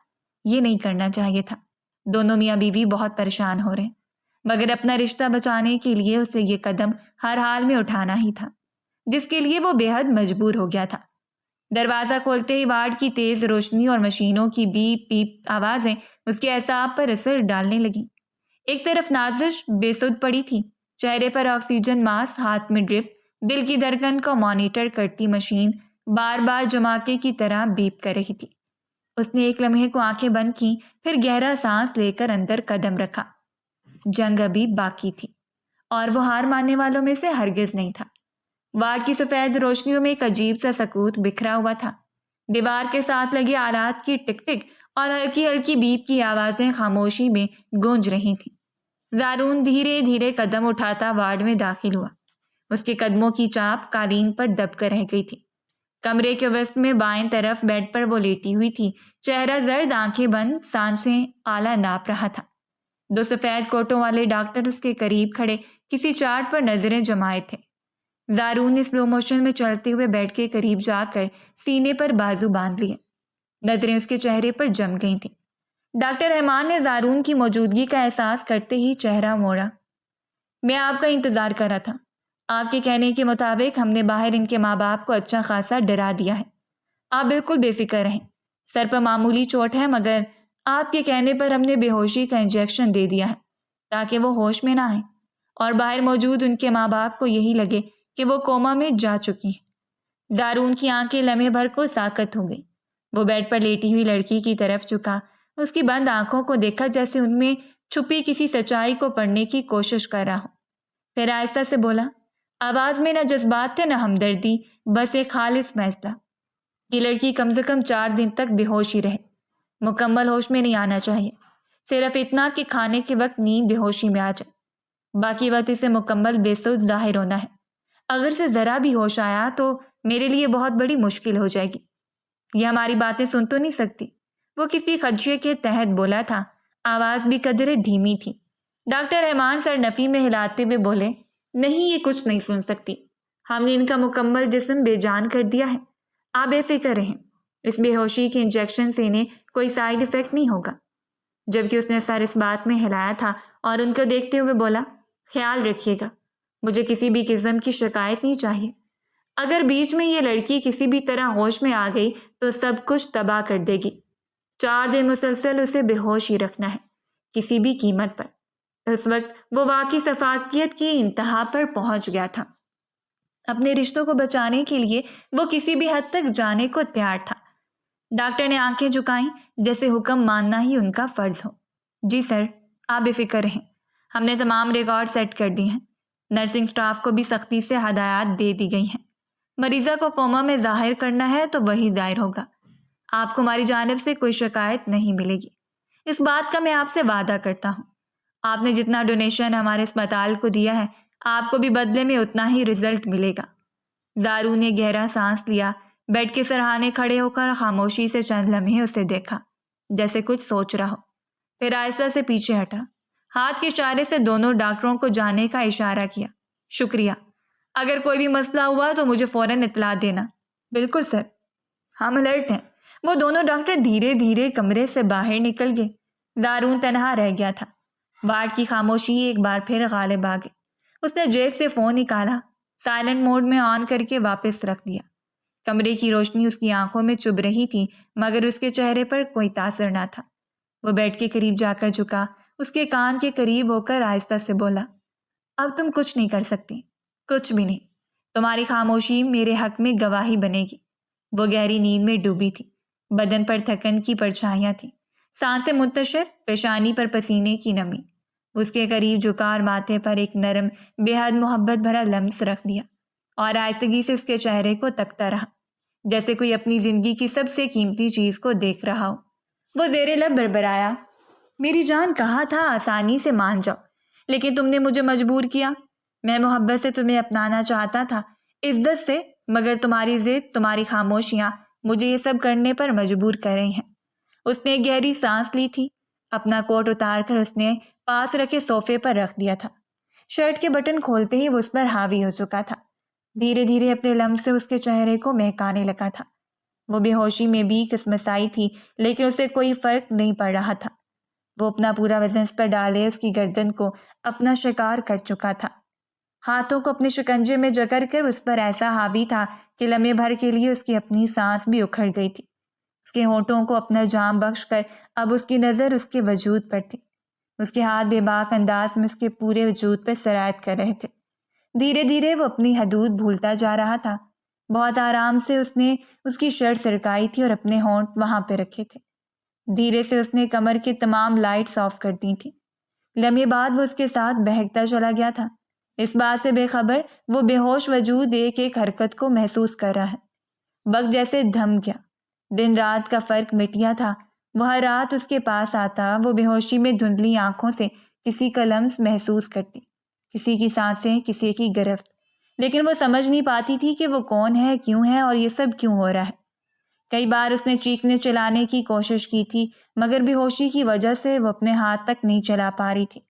یہ نہیں کرنا چاہیے تھا، دونوں میاں بیوی بہت پریشان ہو رہے، مگر اپنا رشتہ بچانے کے لیے اسے یہ قدم ہر حال میں اٹھانا ہی تھا، جس کے لیے وہ بے حد مجبور ہو گیا تھا۔ دروازہ کھولتے ہی وارڈ کی تیز روشنی اور مشینوں کی بیپ بیپ آوازیں اس کے اعصاب پر اثر ڈالنے لگیں۔ ایک طرف نازش بے سدھ پڑی تھی، چہرے پر آکسیجن ماسک، ہاتھ میں ڈرپ، دل کی دھڑکن کو مانیٹر کرتی مشین بار بار جماکے کی طرح بیپ کر رہی تھی۔ اس نے ایک لمحے کو آنکھیں بند کی، پھر گہرا سانس لے کر اندر قدم رکھا۔ جنگ ابھی باقی تھی، اور وہ ہار ماننے والوں میں سے ہرگز نہیں تھا۔ وارڈ کی سفید روشنیوں میں ایک عجیب سا سکوت بکھرا ہوا تھا، دیوار کے ساتھ لگے آلات کی ٹک ٹک اور ہلکی ہلکی بیپ کی آوازیں خاموشی میں گونج رہی تھیں۔ زارون دھیرے دھیرے قدم اٹھاتا وارڈ میں داخل ہوا، اس کے قدموں کی چاپ قالین پر دب کر رہ گئی تھی۔ کمرے کے وسط میں بائیں طرف بیڈ پر وہ لیٹی ہوئی تھی، چہرہ زرد، آنکھیں بند، سانسیں آلہ ناپ رہا تھا۔ دو سفید کوٹوں والے ڈاکٹر اس کے قریب کھڑے کسی چارٹ پر نظریں جمائے تھے۔ زارون نے سلو موشن میں چلتے ہوئے بیڈ کے قریب جا کر سینے پر بازو باندھ لیے۔ نظریں اس کے چہرے پر جم گئی تھیں۔ ڈاکٹر رحمان نے زارون کی موجودگی کا احساس کرتے ہی چہرہ موڑا۔ میں آپ کا انتظار کر رہا تھا۔ آپ کے کہنے کے مطابق ہم نے باہر ان کے ماں باپ کو اچھا خاصا ڈرا دیا ہے۔ آپ بالکل بے فکر رہیں، سر پر معمولی چوٹ ہے، مگر آپ کے کہنے پر ہم نے بے ہوشی کا انجیکشن دے دیا ہے تاکہ وہ ہوش میں نہ آئیں، اور باہر موجود ان کے ماں باپ کو یہی لگے کہ وہ کوما میں جا چکی ہیں۔ زارون کی آنکھیں لمحے بھر کو ساکت ہو گئی۔ وہ بیڈ پر لیٹی ہوئی لڑکی کی طرف جھکا، اس کی بند آنکھوں کو دیکھا جیسے ان میں چھپی کسی سچائی کو پڑھنے کی کوشش کر رہا ہو۔ پھر آہستہ سے بولا، آواز میں نہ جذبات تھے نہ ہمدردی، بس ایک خالص فیصلہ۔ یہ لڑکی کم سے کم 4 دن تک بے ہوش ہی رہے، مکمل ہوش میں نہیں آنا چاہیے، صرف اتنا کہ کھانے کے وقت نیند بے ہوشی میں آ جائے، باقی وقت اسے مکمل بے سود ظاہر ہونا ہے۔ اگر سے ذرا بھی ہوش آیا تو میرے لیے بہت بڑی مشکل ہو جائے گی۔ یہ ہماری باتیں سن تو نہیں سکتی، وہ کسی خدشے کے تحت بولا تھا، آواز بھی قدرے دھیمی تھی۔ ڈاکٹر رحمان سر نفی میں ہلاتے ہوئے بولے، نہیں، یہ کچھ نہیں سن سکتی، ہم نے ان کا مکمل جسم بے جان کر دیا ہے، آپ بے فکر رہیں، اس بے ہوشی کے انجیکشن سے انہیں کوئی سائیڈ ایفیکٹ نہیں ہوگا۔ جبکہ اس نے سر اس بات میں ہلایا تھا اور ان کو دیکھتے ہوئے بولا، خیال رکھیے گا، مجھے کسی بھی قسم کی شکایت نہیں چاہیے۔ اگر بیچ میں یہ لڑکی کسی بھی طرح ہوش میں آ گئی تو سب کچھ تباہ کر دے گی۔ 4 دن مسلسل اسے بے ہوش ہی رکھنا ہے، کسی بھی قیمت پر۔ اس وقت وہ واقعی سفاکیت کی انتہا پر پہنچ گیا تھا۔ اپنے رشتوں کو بچانے کے لیے وہ کسی بھی حد تک جانے کو تیار تھا۔ ڈاکٹر نے آنکھیں جھکائیں جیسے حکم ماننا ہی ان کا فرض ہو۔ جی سر، آپ بے فکر رہیں، ہم نے تمام ریکارڈ سیٹ کر دی ہیں، نرسنگ سٹاف کو بھی سختی سے ہدایات دے دی گئی ہیں۔ مریضہ کو کوما میں ظاہر کرنا ہے تو وہی ظاہر ہوگا، آپ کو ہماری جانب سے کوئی شکایت نہیں ملے گی، اس بات کا میں آپ سے وعدہ کرتا ہوں۔ آپ نے جتنا ڈونیشن ہمارے اسپتال کو دیا ہے، آپ کو بھی بدلے میں اتنا ہی رزلٹ ملے گا۔ زارون نے گہرا سانس لیا، بیڈ کے سرہانے کھڑے ہو کر خاموشی سے چند لمحے اسے دیکھا، جیسے کچھ سوچ رہا ہو، پھر آہستہ سے پیچھے ہٹا، ہاتھ کے اشارے سے دونوں ڈاکٹروں کو جانے کا اشارہ کیا۔ شکریہ، اگر کوئی بھی مسئلہ ہوا تو مجھے فوراً اطلاع دینا۔ بالکل سر، ہم الرٹ ہیں۔ وہ دونوں ڈاکٹر دھیرے دھیرے کمرے سے باہر نکل گئے۔ زارون تنہا رہ گیا تھا۔ وارڈ کی خاموشی ایک بار پھر غالب آ گئی۔ اس نے جیب سے فون نکالا، سائلنٹ موڈ میں آن کر کے واپس رکھ دیا۔ کمرے کی روشنی اس کی آنکھوں میں چبھ رہی تھی، مگر اس کے چہرے پر کوئی تاثر نہ تھا۔ وہ بیڈ کے قریب جا کر جھکا، اس کے کان کے قریب ہو کر آہستہ سے بولا، اب تم کچھ نہیں کر سکتی، کچھ بھی نہیں، تمہاری خاموشی میرے حق میں گواہی بنے گی۔ وہ گہری نیند میں ڈوبی تھی، بدن پر تھکن کی پرچھائیاں تھیں، سانسیں منتشر، پیشانی پر پسینے کی نمی۔ اس کے قریب جھکا اور ماتھے پر ایک نرم، بے حد محبت بھرا لمس رکھ دیا، اور آہستگی سے اس کے چہرے کو تکتا رہا، جیسے کوئی اپنی زندگی کی سب سے قیمتی چیز کو دیکھ رہا ہو۔ وہ زیر لب بڑبڑایا، میری جان، کہا تھا آسانی سے مان جاؤ، لیکن تم نے مجھے مجبور کیا۔ میں محبت سے تمہیں اپنانا چاہتا تھا، عزت سے، مگر تمہاری ضد، تمہاری خاموشیاں مجھے یہ سب کرنے پر مجبور کر رہی ہیں۔ اس نے ایک گہری سانس لی تھی، اپنا کوٹ اتار کر اس نے پاس رکھے صوفے پر رکھ دیا تھا۔ شرٹ کے بٹن کھولتے ہی وہ اس پر حاوی ہو چکا تھا، دھیرے دھیرے اپنے لمس سے اس کے چہرے کو مہکانے لگا تھا۔ وہ بے ہوشی میں بھی قسمسائی تھی، لیکن اسے کوئی فرق نہیں پڑ رہا تھا۔ وہ اپنا پورا وزن اس پر ڈالے اس کی گردن کو اپنا شکار کر چکا تھا، ہاتھوں کو اپنے شکنجے میں جکڑ کر اس پر ایسا حاوی تھا کہ لمحے بھر کے لیے اس کی اپنی سانس بھی اکھڑ گئی تھی۔ اس کے ہونٹوں کو اپنا جام بخش کر اب اس کی نظر اس کے وجود پر تھی، اس کے ہاتھ بے باک انداز میں اس کے پورے وجود پر سرایت کر رہے تھے۔ دھیرے دھیرے وہ اپنی حدود بھولتا جا رہا تھا۔ بہت آرام سے اس نے اس کی شرٹ سرکائی تھی اور اپنے ہونٹ وہاں پہ رکھے تھے۔ دھیرے سے اس نے کمر کی تمام لائٹس آف کر دی تھی۔ لمحے بعد وہ اس کے ساتھ بہکتا چلا گیا تھا، اس بات سے بے خبر وہ بے ہوش وجود ایک ایک حرکت کو محسوس کر رہا ہے۔ وقت جیسے تھم گیا، دن رات کا فرق مٹ گیا تھا۔ وہ ہر رات اس کے پاس آتا، وہ بے ہوشی میں دھندلی آنکھوں سے کسی کا لمس محسوس کرتی، کسی کی سانسیں، کسی کی گرفت، لیکن وہ سمجھ نہیں پاتی تھی کہ وہ کون ہے، کیوں ہے اور یہ سب کیوں ہو رہا ہے۔ کئی بار اس نے چیخنے چلانے کی کوشش کی تھی، مگر بے ہوشی کی وجہ سے وہ اپنے ہاتھ تک نہیں چلا پا رہی تھی۔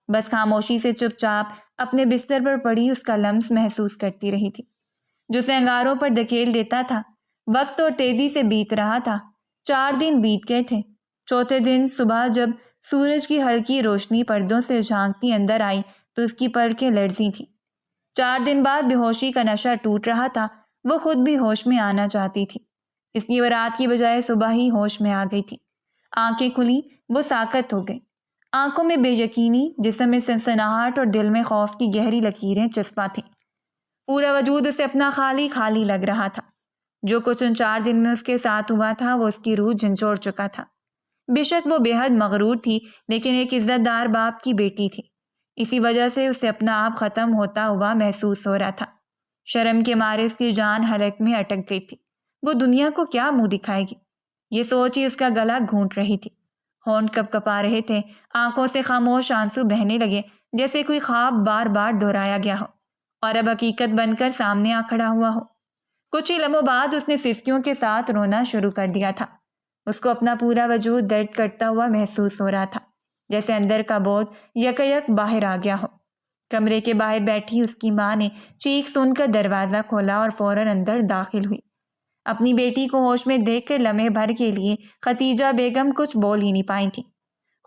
بس خاموشی سے چپ چاپ اپنے بستر پر پڑی اس کا لمس محسوس کرتی رہی تھی، جو اسے انگاروں پر دھکیل دیتا تھا۔ وقت اور تیزی سے بیت رہا تھا۔ 4 دن بیت گئے تھے۔ چوتھے دن صبح جب سورج کی ہلکی روشنی پردوں سے جھانکتی اندر آئی تو اس کی پلکیں لرزی تھیں۔ 4 دن بعد بے ہوشی کا نشہ ٹوٹ رہا تھا۔ وہ خود بھی ہوش میں آنا چاہتی تھی، اس لیے وہ رات کی بجائے صبح ہی ہوش میں آ گئی تھی۔ آنکھیں کھلی، وہ ساکت ہو گئی۔ آنکھوں میں بے یقینی، جسم میں سنسناہٹ اور دل میں خوف کی گہری لکیریں چسپاں تھیں۔ پورا وجود اسے اپنا خالی خالی لگ رہا تھا۔ جو کچھ ان 4 دن میں اس کے ساتھ ہوا تھا وہ اس کی روح جھنجھوڑ چکا تھا۔ بے شک وہ بے حد مغرور تھی، لیکن ایک عزت دار باپ کی بیٹی تھی۔ اسی وجہ سے اسے اپنا آپ ختم ہوتا ہوا محسوس ہو رہا تھا۔ شرم کے مارے اس کی جان حلق میں اٹک گئی تھی۔ وہ دنیا کو کیا منہ دکھائے گی؟ یہ سوچ ہی اس کا گلا گھونٹ رہی تھی۔ ہونٹ کپ کپا رہے تھے، آنکھوں سے خاموش آنسو بہنے لگے، جیسے کوئی خواب بار بار دہرایا گیا ہو اور اب حقیقت بن کر سامنے آ کھڑا ہوا ہو۔ کچھ ہی لمحوں بعد اس نے سسکیوں کے ساتھ رونا شروع کر دیا تھا۔ اس کو اپنا پورا وجود درد کرتا ہوا محسوس ہو رہا تھا، جیسے اندر کا بوجھ یک باہر آ گیا ہو۔ کمرے کے باہر بیٹھی اس کی ماں نے چیخ سن کر دروازہ کھولا اور فوراً اندر داخل ہوئی۔ اپنی بیٹی کو ہوش میں دیکھ کر لمحے بھر کے لیے ختیجہ بیگم کچھ بول ہی نہیں پائی تھی۔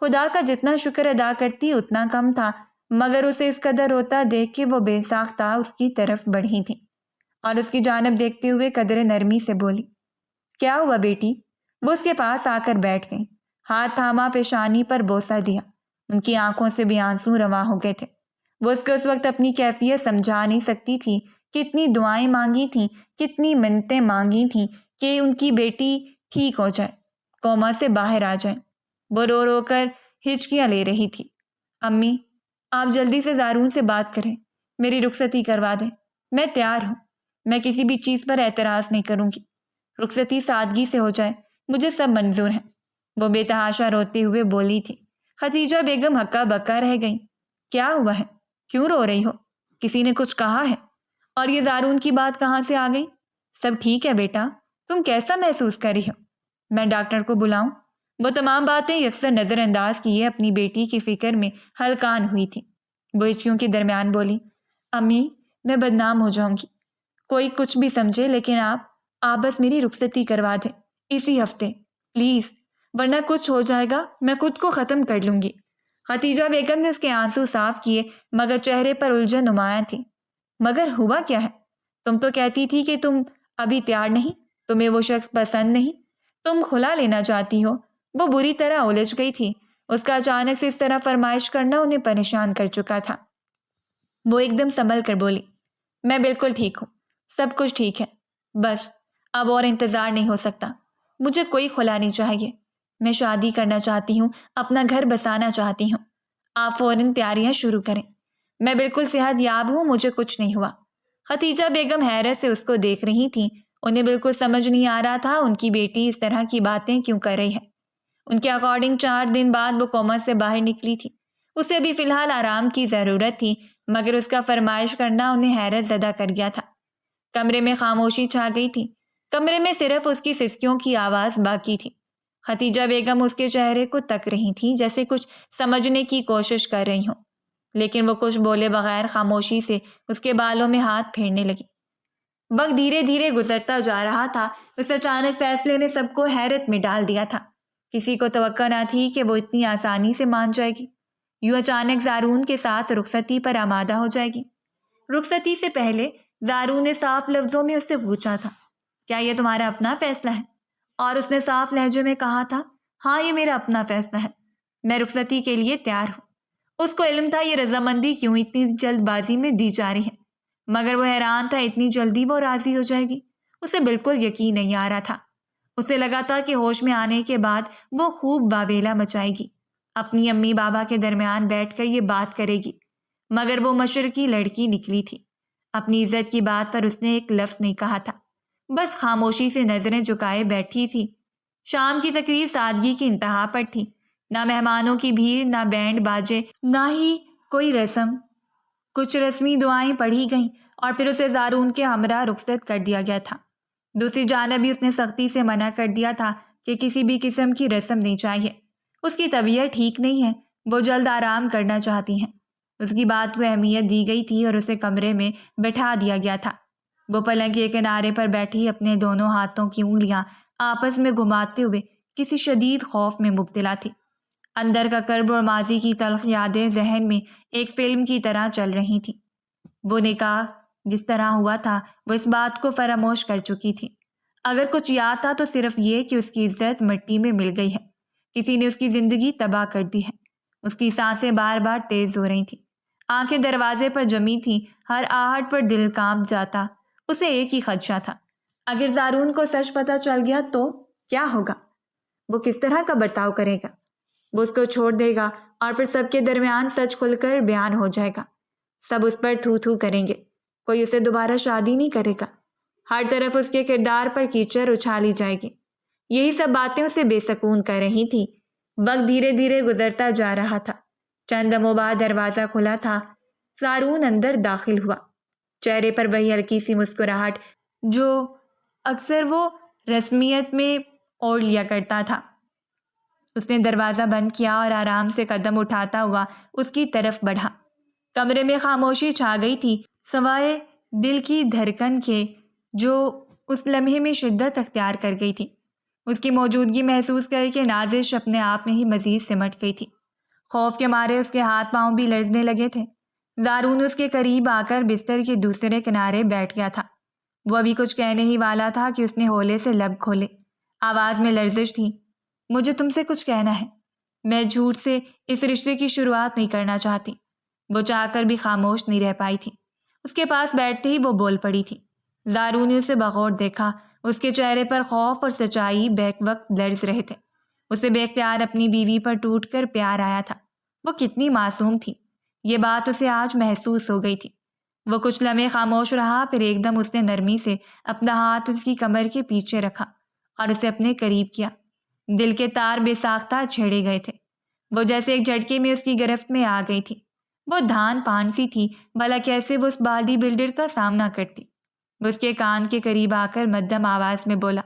خدا کا جتنا شکر ادا کرتی اتنا کم تھا، مگر اسے اس قدر روتا دیکھ کے وہ بے ساختہ اس کی طرف بڑھی تھی اور اس کی جانب دیکھتے ہوئے قدر نرمی سے بولی، کیا ہوا بیٹی؟ وہ اس کے پاس آ کر بیٹھ گئی، ہاتھ تھاما، پیشانی پر بوسہ دیا۔ ان کی آنکھوں سے بھی آنسو رواں ہو گئے تھے۔ وہ اس کو اس وقت اپنی کیفیت سمجھا نہیں سکتی تھی۔ کتنی دعائیں مانگی تھیں، کتنی منتیں مانگی تھیں کہ ان کی بیٹی ٹھیک ہو جائے، کوما سے باہر آ جائے۔ وہ رو رو کر ہچکیاں لے رہی تھی۔ امی، آپ جلدی سے زارون سے بات کریں، میری رخصتی کروا دیں، میں تیار ہوں، میں کسی بھی چیز پر اعتراض نہیں کروں گی، رخصتی سادگی سے ہو جائے، مجھے سب منظور ہیں۔ وہ بے تحاشا روتے ہوئے بولی تھی۔ ختیجہ بیگم ہکا بکا رہ گئیں۔ کیا ہوا ہے؟ کیوں رو رہی ہو؟ کسی نے کچھ کہا ہے؟ اور یہ زارون کی بات کہاں سے آ گئی؟ سب ٹھیک ہے بیٹا، تم کیسا محسوس کر رہی ہو؟ میں ڈاکٹر کو بلاؤں؟ وہ تمام باتیں یکسر نظر انداز کیے اپنی بیٹی کی فکر میں ہلکان ہوئی تھی۔ وہ ہچکیوں کے درمیان بولی، امی، میں بدنام ہو جاؤں گی، کوئی کچھ بھی سمجھے، لیکن آپ بس میری رخصتی کروا دیں اسی ہفتے پلیز، ورنہ کچھ ہو جائے گا میں خود کو ختم کر لوں گی۔ ختیجہ بیگم نے اس کے آنسو صاف کیے، مگر چہرے پر الجھن نمایاں تھی۔ مگر ہوا کیا ہے؟ تم تو کہتی تھی کہ تم ابھی تیار نہیں، تمہیں وہ شخص پسند نہیں، تم خلا لینا چاہتی ہو۔ وہ بری طرح الجھ گئی تھی۔ اس کا اچانک سے اس طرح فرمائش کرنا انہیں پریشان کر چکا تھا۔ وہ ایک دم سنبھل کر بولی، میں بالکل ٹھیک ہوں، سب کچھ ٹھیک ہے، بس اب اور انتظار نہیں ہو سکتا، مجھے کوئی خلا نہیں چاہیے، میں شادی کرنا چاہتی ہوں، اپنا گھر بسانا چاہتی ہوں، آپ فوراً تیاریاں شروع کریں، میں بالکل صحت یاب ہوں، مجھے کچھ نہیں ہوا۔ ختیجہ بیگم حیرت سے اس کو دیکھ رہی تھیں۔ انہیں بالکل سمجھ نہیں آ رہا تھا ان کی بیٹی اس طرح کی باتیں کیوں کر رہی ہے۔ ان کے اکارڈنگ 4 دن بعد وہ کوما سے باہر نکلی تھی۔ اسے بھی فی الحال آرام کی ضرورت تھی، مگر اس کا فرمائش کرنا انہیں حیرت زدہ کر گیا تھا۔ کمرے میں خاموشی چھا گئی تھی۔ کمرے میں صرف اس کی سسکیوں کی آواز باقی تھی۔ ختیجہ بیگم اس کے چہرے کو تک رہی تھی، جیسے کچھ سمجھنے کی کوشش کر رہی ہوں، لیکن وہ کچھ بولے بغیر خاموشی سے اس کے بالوں میں ہاتھ پھیرنے لگی۔ وقت دھیرے دھیرے گزرتا جا رہا تھا۔ اس اچانک فیصلے نے سب کو حیرت میں ڈال دیا تھا۔ کسی کو توقع نہ تھی کہ وہ اتنی آسانی سے مان جائے گی، یوں اچانک زارون کے ساتھ رخصتی پر آمادہ ہو جائے گی۔ رخصتی سے پہلے زارون نے صاف لفظوں میں اس سے پوچھا تھا، کیا یہ تمہارا اپنا فیصلہ ہے؟ اور اس نے صاف لہجے میں کہا تھا، ہاں یہ میرا اپنا فیصلہ ہے، میں رخصتی کے لیے تیار ہوں۔ اس کو علم تھا یہ رضامندی کیوں اتنی جلد بازی میں دی جا رہی ہے، مگر وہ حیران تھا اتنی جلدی وہ راضی ہو جائے گی۔ اسے بالکل یقین نہیں آ رہا تھا۔ اسے لگا تھا کہ ہوش میں آنے کے بعد وہ خوب واویلا مچائے گی، اپنی امی بابا کے درمیان بیٹھ کر یہ بات کرے گی، مگر وہ مشرقی لڑکی نکلی تھی۔ اپنی عزت کی بات پر اس نے ایک لفظ نہیں کہا تھا، بس خاموشی سے نظریں جھکائے بیٹھی تھی۔ شام کی تقریب سادگی کی انتہا پر تھی، نہ مہمانوں کی بھیڑ، نہ بینڈ باجے، نہ ہی کوئی رسم۔ کچھ رسمی دعائیں پڑھی گئیں اور پھر اسے زارون کے ہمراہ رخصت کر دیا گیا تھا۔ دوسری جانب بھی اس نے سختی سے منع کر دیا تھا کہ کسی بھی قسم کی رسم نہیں چاہیے، اس کی طبیعت ٹھیک نہیں ہے، وہ جلد آرام کرنا چاہتی ہیں۔ اس کی بات کو اہمیت دی گئی تھی اور اسے کمرے میں بٹھا دیا گیا تھا۔ وہ پلنگ کے کنارے پر بیٹھی اپنے دونوں ہاتھوں کی انگلیاں آپس میں گھماتے ہوئے کسی شدید خوف میں مبتلا تھی۔ اندر کا کرب اور ماضی کی تلخ یادیں ذہن میں ایک فلم کی طرح چل رہی تھیں۔ وہ نکاح جس طرح ہوا تھا وہ اس بات کو فراموش کر چکی تھی۔ اگر کچھ یاد تھا تو صرف یہ کہ اس کی عزت مٹی میں مل گئی ہے، کسی نے اس کی زندگی تباہ کر دی ہے۔ اس کی سانسیں بار بار تیز ہو رہی تھیں، آنکھیں دروازے پر جمی تھیں، ہر آہٹ پر دل کانپ جاتا۔ اسے ایک ہی خدشہ تھا، اگر زارون کو سچ پتہ چل گیا تو کیا ہوگا؟ وہ کس طرح کا برتاؤ کرے گا؟ وہ اس کو چھوڑ دے گا اور پھر سب کے درمیان سچ کھل کر بیان ہو جائے گا۔ سب اس پر تھو تھو کریں گے، کوئی اسے دوبارہ شادی نہیں کرے گا۔ ہر طرف اس کے کردار پر کیچڑ اچھالی جائے گی۔ یہی سب باتیں اسے بے سکون کر رہی تھی۔ وقت دھیرے دھیرے گزرتا جا رہا تھا۔ چند دموں بعد دروازہ کھلا تھا۔ زارون اندر داخل ہوا، چہرے پر وہی ہلکی سی مسکراہٹ جو اکثر وہ رسمیت میں اوڑھ لیا کرتا تھا۔ اس نے دروازہ بند کیا اور آرام سے قدم اٹھاتا ہوا اس کی طرف بڑھا۔ کمرے میں خاموشی چھا گئی تھی، سوائے دل کی دھڑکن کے جو اس لمحے میں شدت اختیار کر گئی تھی۔ اس کی موجودگی محسوس کر کے نازش اپنے آپ میں ہی مزید سمٹ گئی تھی۔ خوف کے مارے اس کے ہاتھ پاؤں بھی لرزنے لگے تھے۔ زارون اس کے قریب آ کر بستر کے دوسرے کنارے بیٹھ گیا تھا۔ وہ ابھی کچھ کہنے ہی والا تھا کہ اس نے ہولے سے لب کھولے۔ آواز میں لرزش تھی۔ مجھے تم سے کچھ کہنا ہے، میں جھوٹ سے اس رشتے کی شروعات نہیں کرنا چاہتی۔ وہ چاہ کر بھی خاموش نہیں رہ پائی تھی۔ اس کے پاس بیٹھتے ہی وہ بول پڑی تھی۔ زارون نے اسے بغور دیکھا، اس کے چہرے پر خوف اور سچائی بیک وقت لرز رہے تھے۔ اسے بے اختیار اپنی بیوی پر ٹوٹ کر پیار آیا تھا۔ وہ کتنی معصوم تھی، یہ بات اسے آج محسوس ہو گئی تھی۔ وہ کچھ لمحے خاموش رہا، پھر ایک دم اس نے نرمی سے اپنا ہاتھ اس کی کمر کے پیچھے رکھا اور اسے اپنے قریب کیا۔ دل کے تار بے ساختہ چھیڑے گئے تھے۔ وہ جیسے ایک جھٹکے میں اس کی گرفت میں آ گئی تھی۔ وہ دھان پان سی تھی، بھلا کیسے وہ اس باڈی بلڈر کا سامنا کرتی۔ وہ اس کے کان کے قریب آ کر مدھم آواز میں بولا،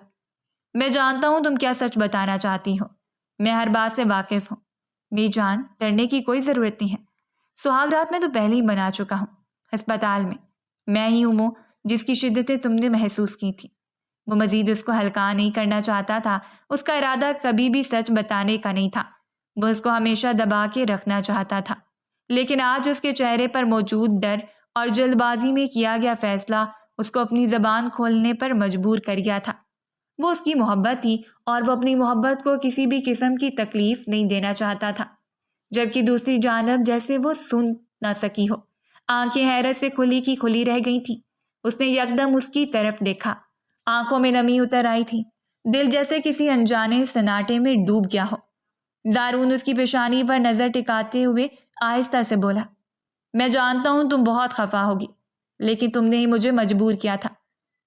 میں جانتا ہوں تم کیا سچ بتانا چاہتی ہو، میں ہر بات سے واقف ہوں۔ میری جان، ڈرنے کی کوئی ضرورت نہیں ہے۔ سہاگ رات میں تو پہلے ہی بنا چکا ہوں، ہسپتال میں ہی ہوں وہ جس کی شدتیں تم نے محسوس کی تھی۔ وہ مزید اس کو ہلکا نہیں کرنا چاہتا تھا۔ اس کا ارادہ کبھی بھی سچ بتانے کا نہیں تھا، وہ اس کو ہمیشہ دبا کے رکھنا چاہتا تھا۔ لیکن آج اس کے چہرے پر موجود ڈر اور جلد بازی میں کیا گیا فیصلہ اس کو اپنی زبان کھولنے پر مجبور کر گیا تھا۔ وہ اس کی محبت تھی اور وہ اپنی محبت کو کسی بھی قسم کی تکلیف نہیں دینا چاہتا تھا، جبکہ دوسری جانب جیسے وہ سن نہ سکی ہو۔ آنکھیں حیرت سے کھلی کی کھلی رہ گئی تھیں۔ اس نے یکدم اس کی طرف دیکھا، آنکھوں میں نمی اتر آئی تھی، دل جیسے کسی انجانے سناٹے میں ڈوب گیا ہو۔ زارون اس کی پیشانی پر نظر ٹکاتے ہوئے آہستہ سے بولا، میں جانتا ہوں تم بہت خفا ہوگی، لیکن تم نے ہی مجھے مجبور کیا تھا۔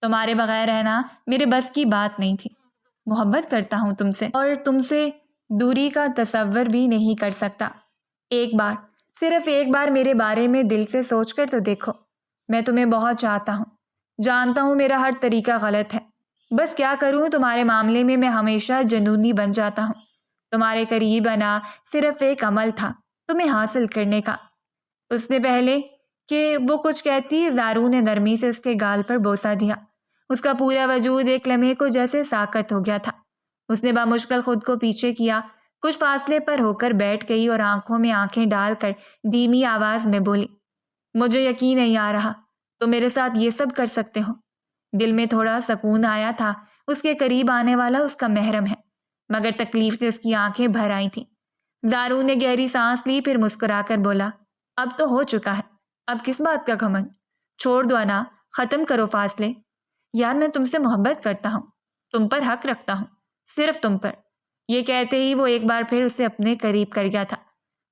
تمہارے بغیر رہنا میرے بس کی بات نہیں تھی۔ محبت کرتا ہوں تم سے اور تم سے دوری کا تصور بھی نہیں کر سکتا۔ ایک بار، صرف ایک بار میرے بارے میں دل سے سوچ کر تو دیکھو، میں تمہیں بہت چاہتا ہوں، جانتا ہوں میرا ہر طریقہ غلط ہے، بس کیا کروں، تمہارے معاملے میں ہمیشہ جنونی بن جاتا ہوں۔ تمہارے قریب آنا صرف ایک عمل تھا تمہیں حاصل کرنے کا۔ اس نے پہلے کہ وہ کچھ کہتی، زارون نے نرمی سے اس کے گال پر بوسہ دیا۔ اس کا پورا وجود ایک لمحے کو جیسے ساکت ہو گیا تھا۔ اس نے بامشکل خود کو پیچھے کیا، کچھ فاصلے پر ہو کر بیٹھ گئی اور آنکھوں میں آنکھیں ڈال کر دھیمی آواز میں بولی، مجھے یقین نہیں آ رہا تم میرے ساتھ یہ سب کر سکتے ہو۔ دل میں تھوڑا سکون آیا تھا، اس کے قریب آنے والا اس کا محرم ہے، مگر تکلیف سے اس کی آنکھیں بھر آئی تھیں۔ زارون نے گہری سانس لی، پھر مسکرا کر بولا، اب تو ہو چکا ہے، اب کس بات کا گھمنڈ، چھوڑ دو انا، ختم کرو فاصلے۔ یار میں تم سے محبت کرتا ہوں، تم پر حق رکھتا ہوں، صرف تم پر۔ یہ کہتے ہی وہ ایک بار پھر اسے اپنے قریب کر گیا تھا۔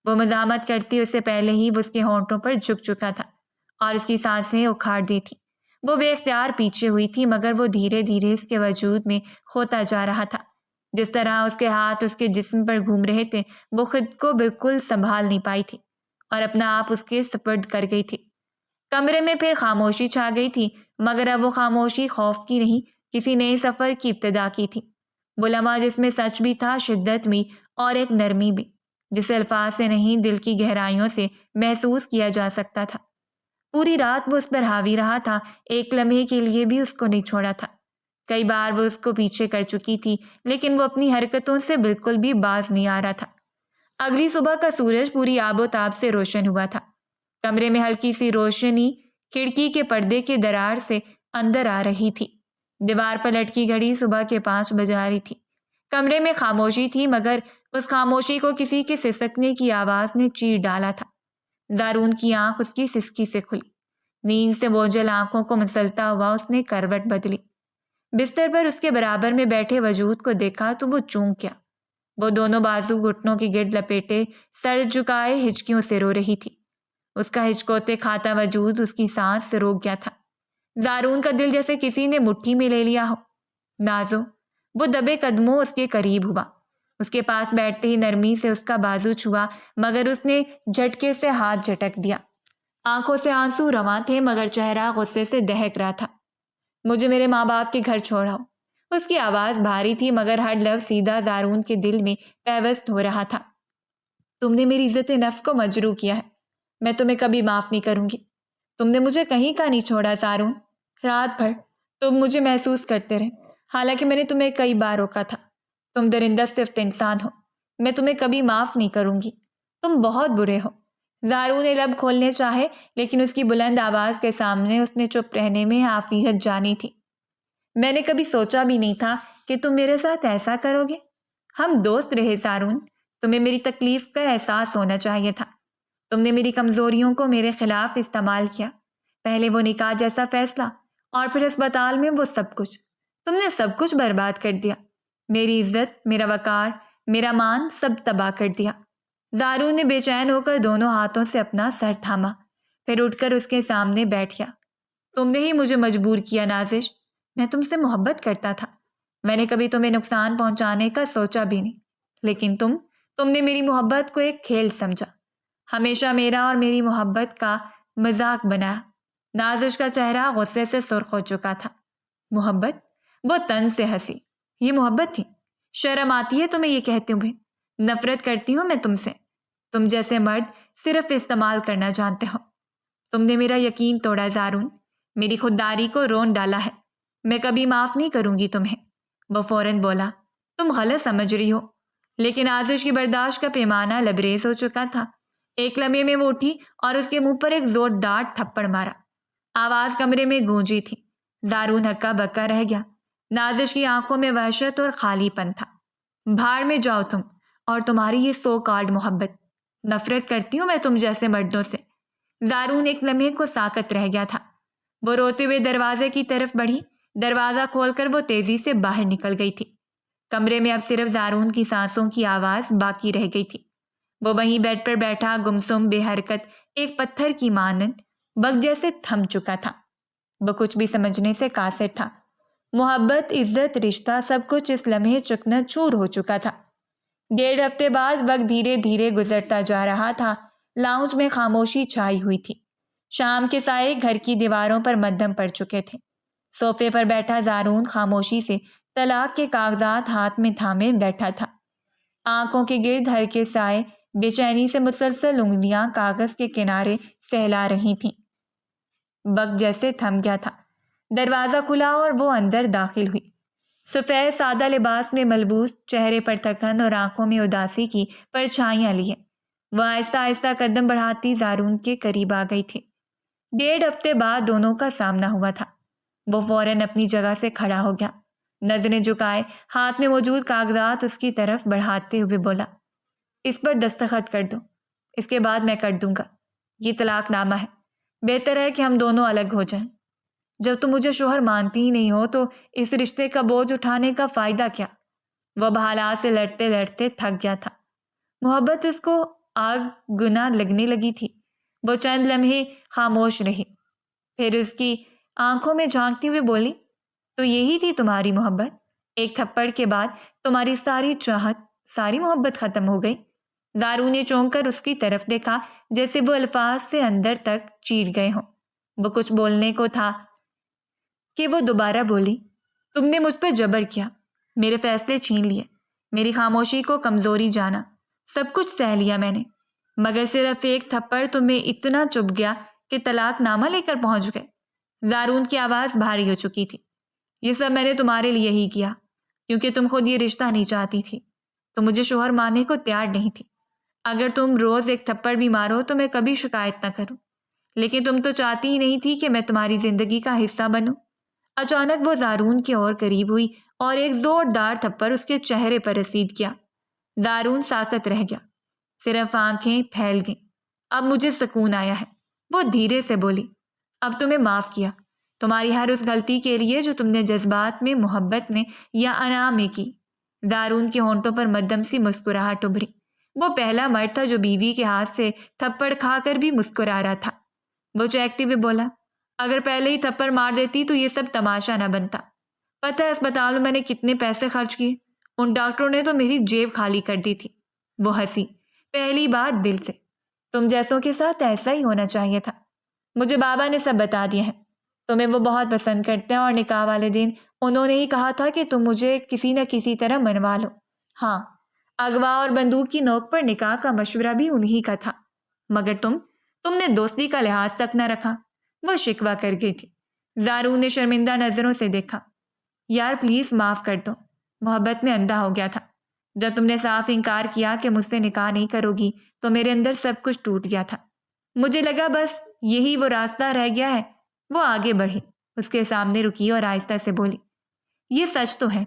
وہ مزاحمت کرتی اس سے پہلے ہی وہ اس کے ہونٹوں پر جھک چکا تھا اور اس کی سانسیں اکھاڑ دی تھی۔ وہ بے اختیار پیچھے ہوئی تھی، مگر وہ دھیرے دھیرے اس کے وجود میں کھوتا جا رہا تھا۔ جس طرح اس کے ہاتھ اس کے جسم پر گھوم رہے تھے، وہ خود کو بالکل سنبھال نہیں پائی تھی اور اپنا آپ اس کے سپرد کر گئی تھی۔ کمرے میں پھر خاموشی چھا گئی تھی، مگر اب وہ خاموشی خوف کی نہیں، کسی نئے سفر کی ابتدا کی تھی۔ وہ لمحہ جس میں سچ بھی تھا، شدت بھی، اور ایک نرمی بھی، جسے الفاظ سے نہیں دل کی گہرائیوں سے محسوس کیا جا سکتا تھا۔ پوری رات وہ اس پر حاوی رہا تھا، ایک لمحے کے لیے بھی اس کو نہیں چھوڑا تھا۔ کئی بار وہ اس کو پیچھے کر چکی تھی، لیکن وہ اپنی حرکتوں سے بالکل بھی باز نہیں آ رہا تھا۔ اگلی صبح کا سورج پوری آب و تاب سے روشن ہوا تھا۔ کمرے میں ہلکی سی روشنی کھڑکی کے پردے کے درار سے اندر آ رہی تھی۔ دیوار پر لٹکی گھڑی صبح کے 5 بجا رہی تھی۔ کمرے میں خاموشی تھی، مگر اس خاموشی کو کسی کے سسکنے کی آواز نے چیر ڈالا تھا۔ زارون کی آنکھ اس کی سسکی سے کھلی۔ نیند سے بوجھل آنکھوں کو مسلتا ہوا اس نے کروٹ بدلی۔ بستر پر اس کے برابر میں بیٹھے وجود کو دیکھا تو وہ چونک گیا۔ وہ دونوں بازو گھٹنوں کے گرد لپیٹے سر جھکائے ہچکیوں سے رو رہی تھی۔ اس کا ہچکوتے کھاتا وجود اس کی سانس سے روک گیا تھا۔ زارون کا دل جیسے کسی نے مٹھی میں لے لیا ہو۔ نازو، وہ دبے قدموں اس کے قریب ہوا۔ اس کے پاس بیٹھتے ہی نرمی سے اس کا بازو چھوا، مگر اس نے جھٹکے سے ہاتھ جھٹک دیا۔ آنکھوں سے آنسو رواں تھے، مگر چہرہ غصے سے دہک رہا تھا۔ مجھے میرے ماں باپ کے گھر چھوڑاؤ۔ اس کی آواز بھاری تھی، مگر ہر لفظ سیدھا زارون کے دل میں پیوست ہو رہا تھا۔ تم نے میری عزت نفس کو مجروح کیا ہے، میں تمہیں کبھی معاف نہیں کروں گی۔ تم نے مجھے کہیں کا نہیں چھوڑا زارون۔ رات بھر تم مجھے محسوس کرتے رہے، حالانکہ میں نے تمہیں کئی بار روکا تھا۔ تم درندہ صفت انسان ہو، میں تمہیں کبھی معاف نہیں کروں گی۔ تم بہت برے ہو۔ زارون نے لب کھولنے چاہے، لیکن اس کی بلند آواز کے سامنے اس نے چپ رہنے میں عافیت جانی تھی۔ میں نے کبھی سوچا بھی نہیں تھا کہ تم میرے ساتھ ایسا کرو گے۔ ہم دوست رہے زارون، تمہیں میری تکلیف کا احساس ہونا چاہیے تھا۔ تم نے میری کمزوریوں کو میرے خلاف استعمال کیا، پہلے وہ نکاح جیسا فیصلہ، اور پھر اسپتال میں وہ سب کچھ۔ تم نے سب کچھ برباد کر دیا، میری عزت، میرا وقار، میرا مان، سب تباہ کر دیا۔ زارون نے بے چین ہو کر دونوں ہاتھوں سے اپنا سر تھاما، پھر اٹھ کر اس کے سامنے بیٹھ گیا۔ تم نے ہی مجھے مجبور کیا نازش، میں تم سے محبت کرتا تھا، میں نے کبھی تمہیں نقصان پہنچانے کا سوچا بھی نہیں، لیکن تم نے میری محبت کو ایک کھیل سمجھا، ہمیشہ میرا اور میری محبت کا مذاق بنایا۔ نازش کا چہرہ غصے سے سرخ ہو چکا تھا۔ محبت؟ وہ طنز سے ہنسی۔ یہ محبت تھی؟ شرم آتی ہے تمہیں یہ کہتے ہوئے؟ نفرت کرتی ہوں میں تم سے۔ تم جیسے مرد صرف استعمال کرنا جانتے ہو۔ تم نے میرا یقین توڑا زارون، میری خودداری کو رون ڈالا ہے، میں کبھی معاف نہیں کروں گی تمہیں۔ وہ فوراً بولا، تم غلط سمجھ رہی ہو۔ لیکن آزش کی برداشت کا پیمانہ لبریز ہو چکا تھا۔ ایک لمحے میں وہ اٹھی اور اس کے منہ پر ایک زوردار تھپڑ مارا۔ آواز کمرے میں گونجی تھی۔ زارون ہکا بکا رہ گیا۔ نازش کی آنکھوں میں وحشت اور خالی پن تھا۔ بھاڑ میں جاؤ تم اور تمہاری یہ سو کالڈ محبت۔ نفرت کرتی ہوں میں تم جیسے مردوں سے۔ زارون ایک لمحے کو ساکت رہ گیا تھا۔ وہ روتے ہوئے دروازے کی طرف بڑھی۔ دروازہ کھول کر وہ تیزی سے باہر نکل گئی تھی۔ کمرے میں اب صرف زارون کی سانسوں کی آواز باقی رہ گئی تھی۔ وہ وہیں بیڈ پر بیٹھا گمسم بے حرکت ایک پتھر کی مانند وقت جیسے تھم چکا تھا۔ وہ کچھ بھی سمجھنے سے قاصر تھا۔ محبت، عزت، رشتہ، سب کچھ اس لمحے چکنا چور ہو چکا تھا۔ 1.5 ہفتے بعد وقت دھیرے دھیرے گزرتا جا رہا تھا۔ لاؤنج میں خاموشی چھائی ہوئی تھی۔ شام کے سائے گھر کی دیواروں پر مدھم پڑ چکے تھے۔ صوفے پر بیٹھا زارون خاموشی سے طلاق کے کاغذات ہاتھ میں تھامے بیٹھا تھا۔ آنکھوں کے گرد ہلکے سائے، بے چینی سے مسلسل انگلیاں کاغذ کے کنارے سہلا رہی تھیں۔ وقت جیسے تھم گیا تھا۔ دروازہ کھلا اور وہ اندر داخل ہوئی۔ سفید سادہ لباس میں ملبوس، چہرے پر تھکن اور آنکھوں میں اداسی کی پرچھائیاں لیے وہ آہستہ آہستہ قدم بڑھاتی زارون کے قریب آ گئی تھی۔ 1.5 ہفتے بعد دونوں کا سامنا ہوا تھا۔ وہ فوراً اپنی جگہ سے کھڑا ہو گیا، نظریں جھکائے ہاتھ میں موجود کاغذات اس کی طرف بڑھاتے ہوئے بولا، اس پر دستخط کر دو، اس کے بعد میں کر دوں گا۔ یہ طلاق نامہ ہے، بہتر ہے کہ ہم دونوں الگ ہو جائیں۔ جب تم مجھے شوہر مانتی ہی نہیں ہو تو اس رشتے کا بوجھ اٹھانے کا فائدہ کیا؟ وہ حالات سے لڑتے لڑتے تھک گیا تھا۔ محبت اس کو آگ گنا لگنے لگی تھی۔ وہ چند لمحے خاموش رہی، پھر اس کی آنکھوں میں جھانکتی ہوئے بولی، تو یہی تھی تمہاری محبت؟ ایک تھپڑ کے بعد تمہاری ساری چاہت، ساری محبت ختم ہو گئی؟ زارون نے چونک کر اس کی طرف دیکھا، جیسے وہ الفاظ سے اندر تک چیر گئے ہوں۔ وہ کچھ بولنے کو تھا کہ وہ دوبارہ بولی، تم نے مجھ پر جبر کیا، میرے فیصلے چھین لیے، میری خاموشی کو کمزوری جانا، سب کچھ سہ لیا میں نے، مگر صرف ایک تھپڑ تمہیں اتنا چبھ گیا کہ طلاق نامہ لے کر پہنچ گئے۔ زارون کی آواز بھاری ہو چکی تھی۔ یہ سب میں نے تمہارے لیے ہی کیا، کیونکہ تم خود یہ رشتہ نہیں چاہتی تھی، تو مجھے شوہر ماننے کو تیار نہیں تھی۔ اگر تم روز ایک تھپڑ بھی مارو تو میں کبھی شکایت نہ کروں، لیکن تم تو چاہتی ہی نہیں تھی کہ میں تمہاری زندگی کا حصہ بنوں۔ اچانک وہ زارون کی اور قریب ہوئی اور ایک زوردار تھپڑ اس کے چہرے پر رسید کیا۔ زارون ساکت رہ گیا، صرف آنکھیں پھیل گئیں۔ اب مجھے سکون آیا ہے، وہ دھیرے سے بولی۔ اب تمہیں معاف کیا، تمہاری ہر اس غلطی کے لیے جو تم نے جذبات میں، محبت میں یا انا میں کی۔ زارون کے ہونٹوں پر مدھم سی مسکراہٹ ابھری۔ وہ پہلا مرد تھا جو بیوی کے ہاتھ سے تھپڑ کھا کر بھی مسکرا رہا تھا۔ وہ چہکتے ہوئے بولا، اگر پہلے ہی تھپڑ مار دیتی تو یہ سب تماشا نہ بنتا۔ پتہ ہے اسپتال میں نے کتنے پیسے خرچ کیے، ان ڈاکٹروں نے تو میری جیب خالی کر دی تھی۔ وہ ہنسی، پہلی بار دل سے۔ تم جیسوں کے ساتھ ایسا ہی ہونا چاہیے تھا۔ مجھے بابا نے سب بتا دیا ہے، تمہیں وہ بہت پسند کرتے ہیں، اور نکاح والے دن انہوں نے ہی کہا تھا کہ تم مجھے کسی نہ کسی طرح منوا لو۔ ہاں، اغوا اور بندوق کی نوک پر نکاح کا مشورہ بھی انہی کا تھا، مگر تم نے دوستی کا لحاظ تک نہ رکھا۔ وہ شکوہ کر گئی تھی۔ زارون نے شرمندہ نظروں سے دیکھا۔ یار پلیز معاف کر دو، محبت میں اندھا ہو گیا تھا۔ جب تم نے صاف انکار کیا کہ مجھ سے نکاح نہیں کرو گی تو میرے اندر سب کچھ ٹوٹ گیا تھا۔ مجھے لگا بس یہی وہ راستہ رہ گیا ہے۔ وہ آگے بڑھی، اس کے سامنے رکی اور آہستہ سے بولی، یہ سچ تو ہے،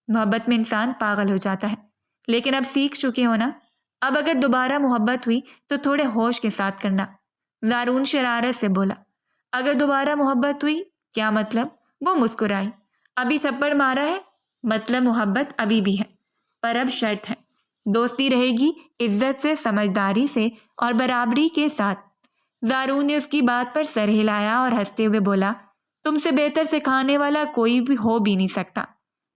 محبت میں انسان پاگل ہو جاتا ہے، لیکن اب سیکھ چکے ہو نا، اب اگر دوبارہ محبت ہوئی تو تھوڑے ہوش کے ساتھ کرنا۔ زارون شرارت سے بولا، اگر دوبارہ محبت ہوئی کیا مطلب؟ وہ مسکرائی، ابھی تھپڑ مارا ہے، مطلب محبت ابھی بھی ہے، پر اب شرط ہے، دوستی رہے گی عزت سے، سمجھداری سے اور برابری کے ساتھ۔ زارون نے اس کی بات پر سر ہلایا اور ہنستے ہوئے بولا، تم سے بہتر سکھانے والا کوئی بھی ہو بھی نہیں سکتا۔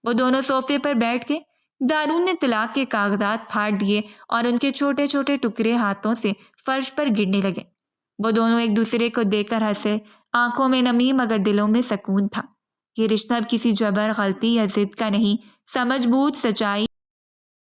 وہ دونوں صوفے پر بیٹھ کے زارون نے طلاق کے کاغذات پھاڑ دیے اور ان کے چھوٹے چھوٹے ٹکڑے ہاتھوں سے فرش پر گرنے لگے۔ وہ دونوں ایک دوسرے کو دیکھ کر ہنسے، آنکھوں میں نمی مگر دلوں میں سکون تھا۔ یہ رشتہ اب کسی جبر، غلطی یا ضد کا نہیں، سمجھ بوجھ، سچائی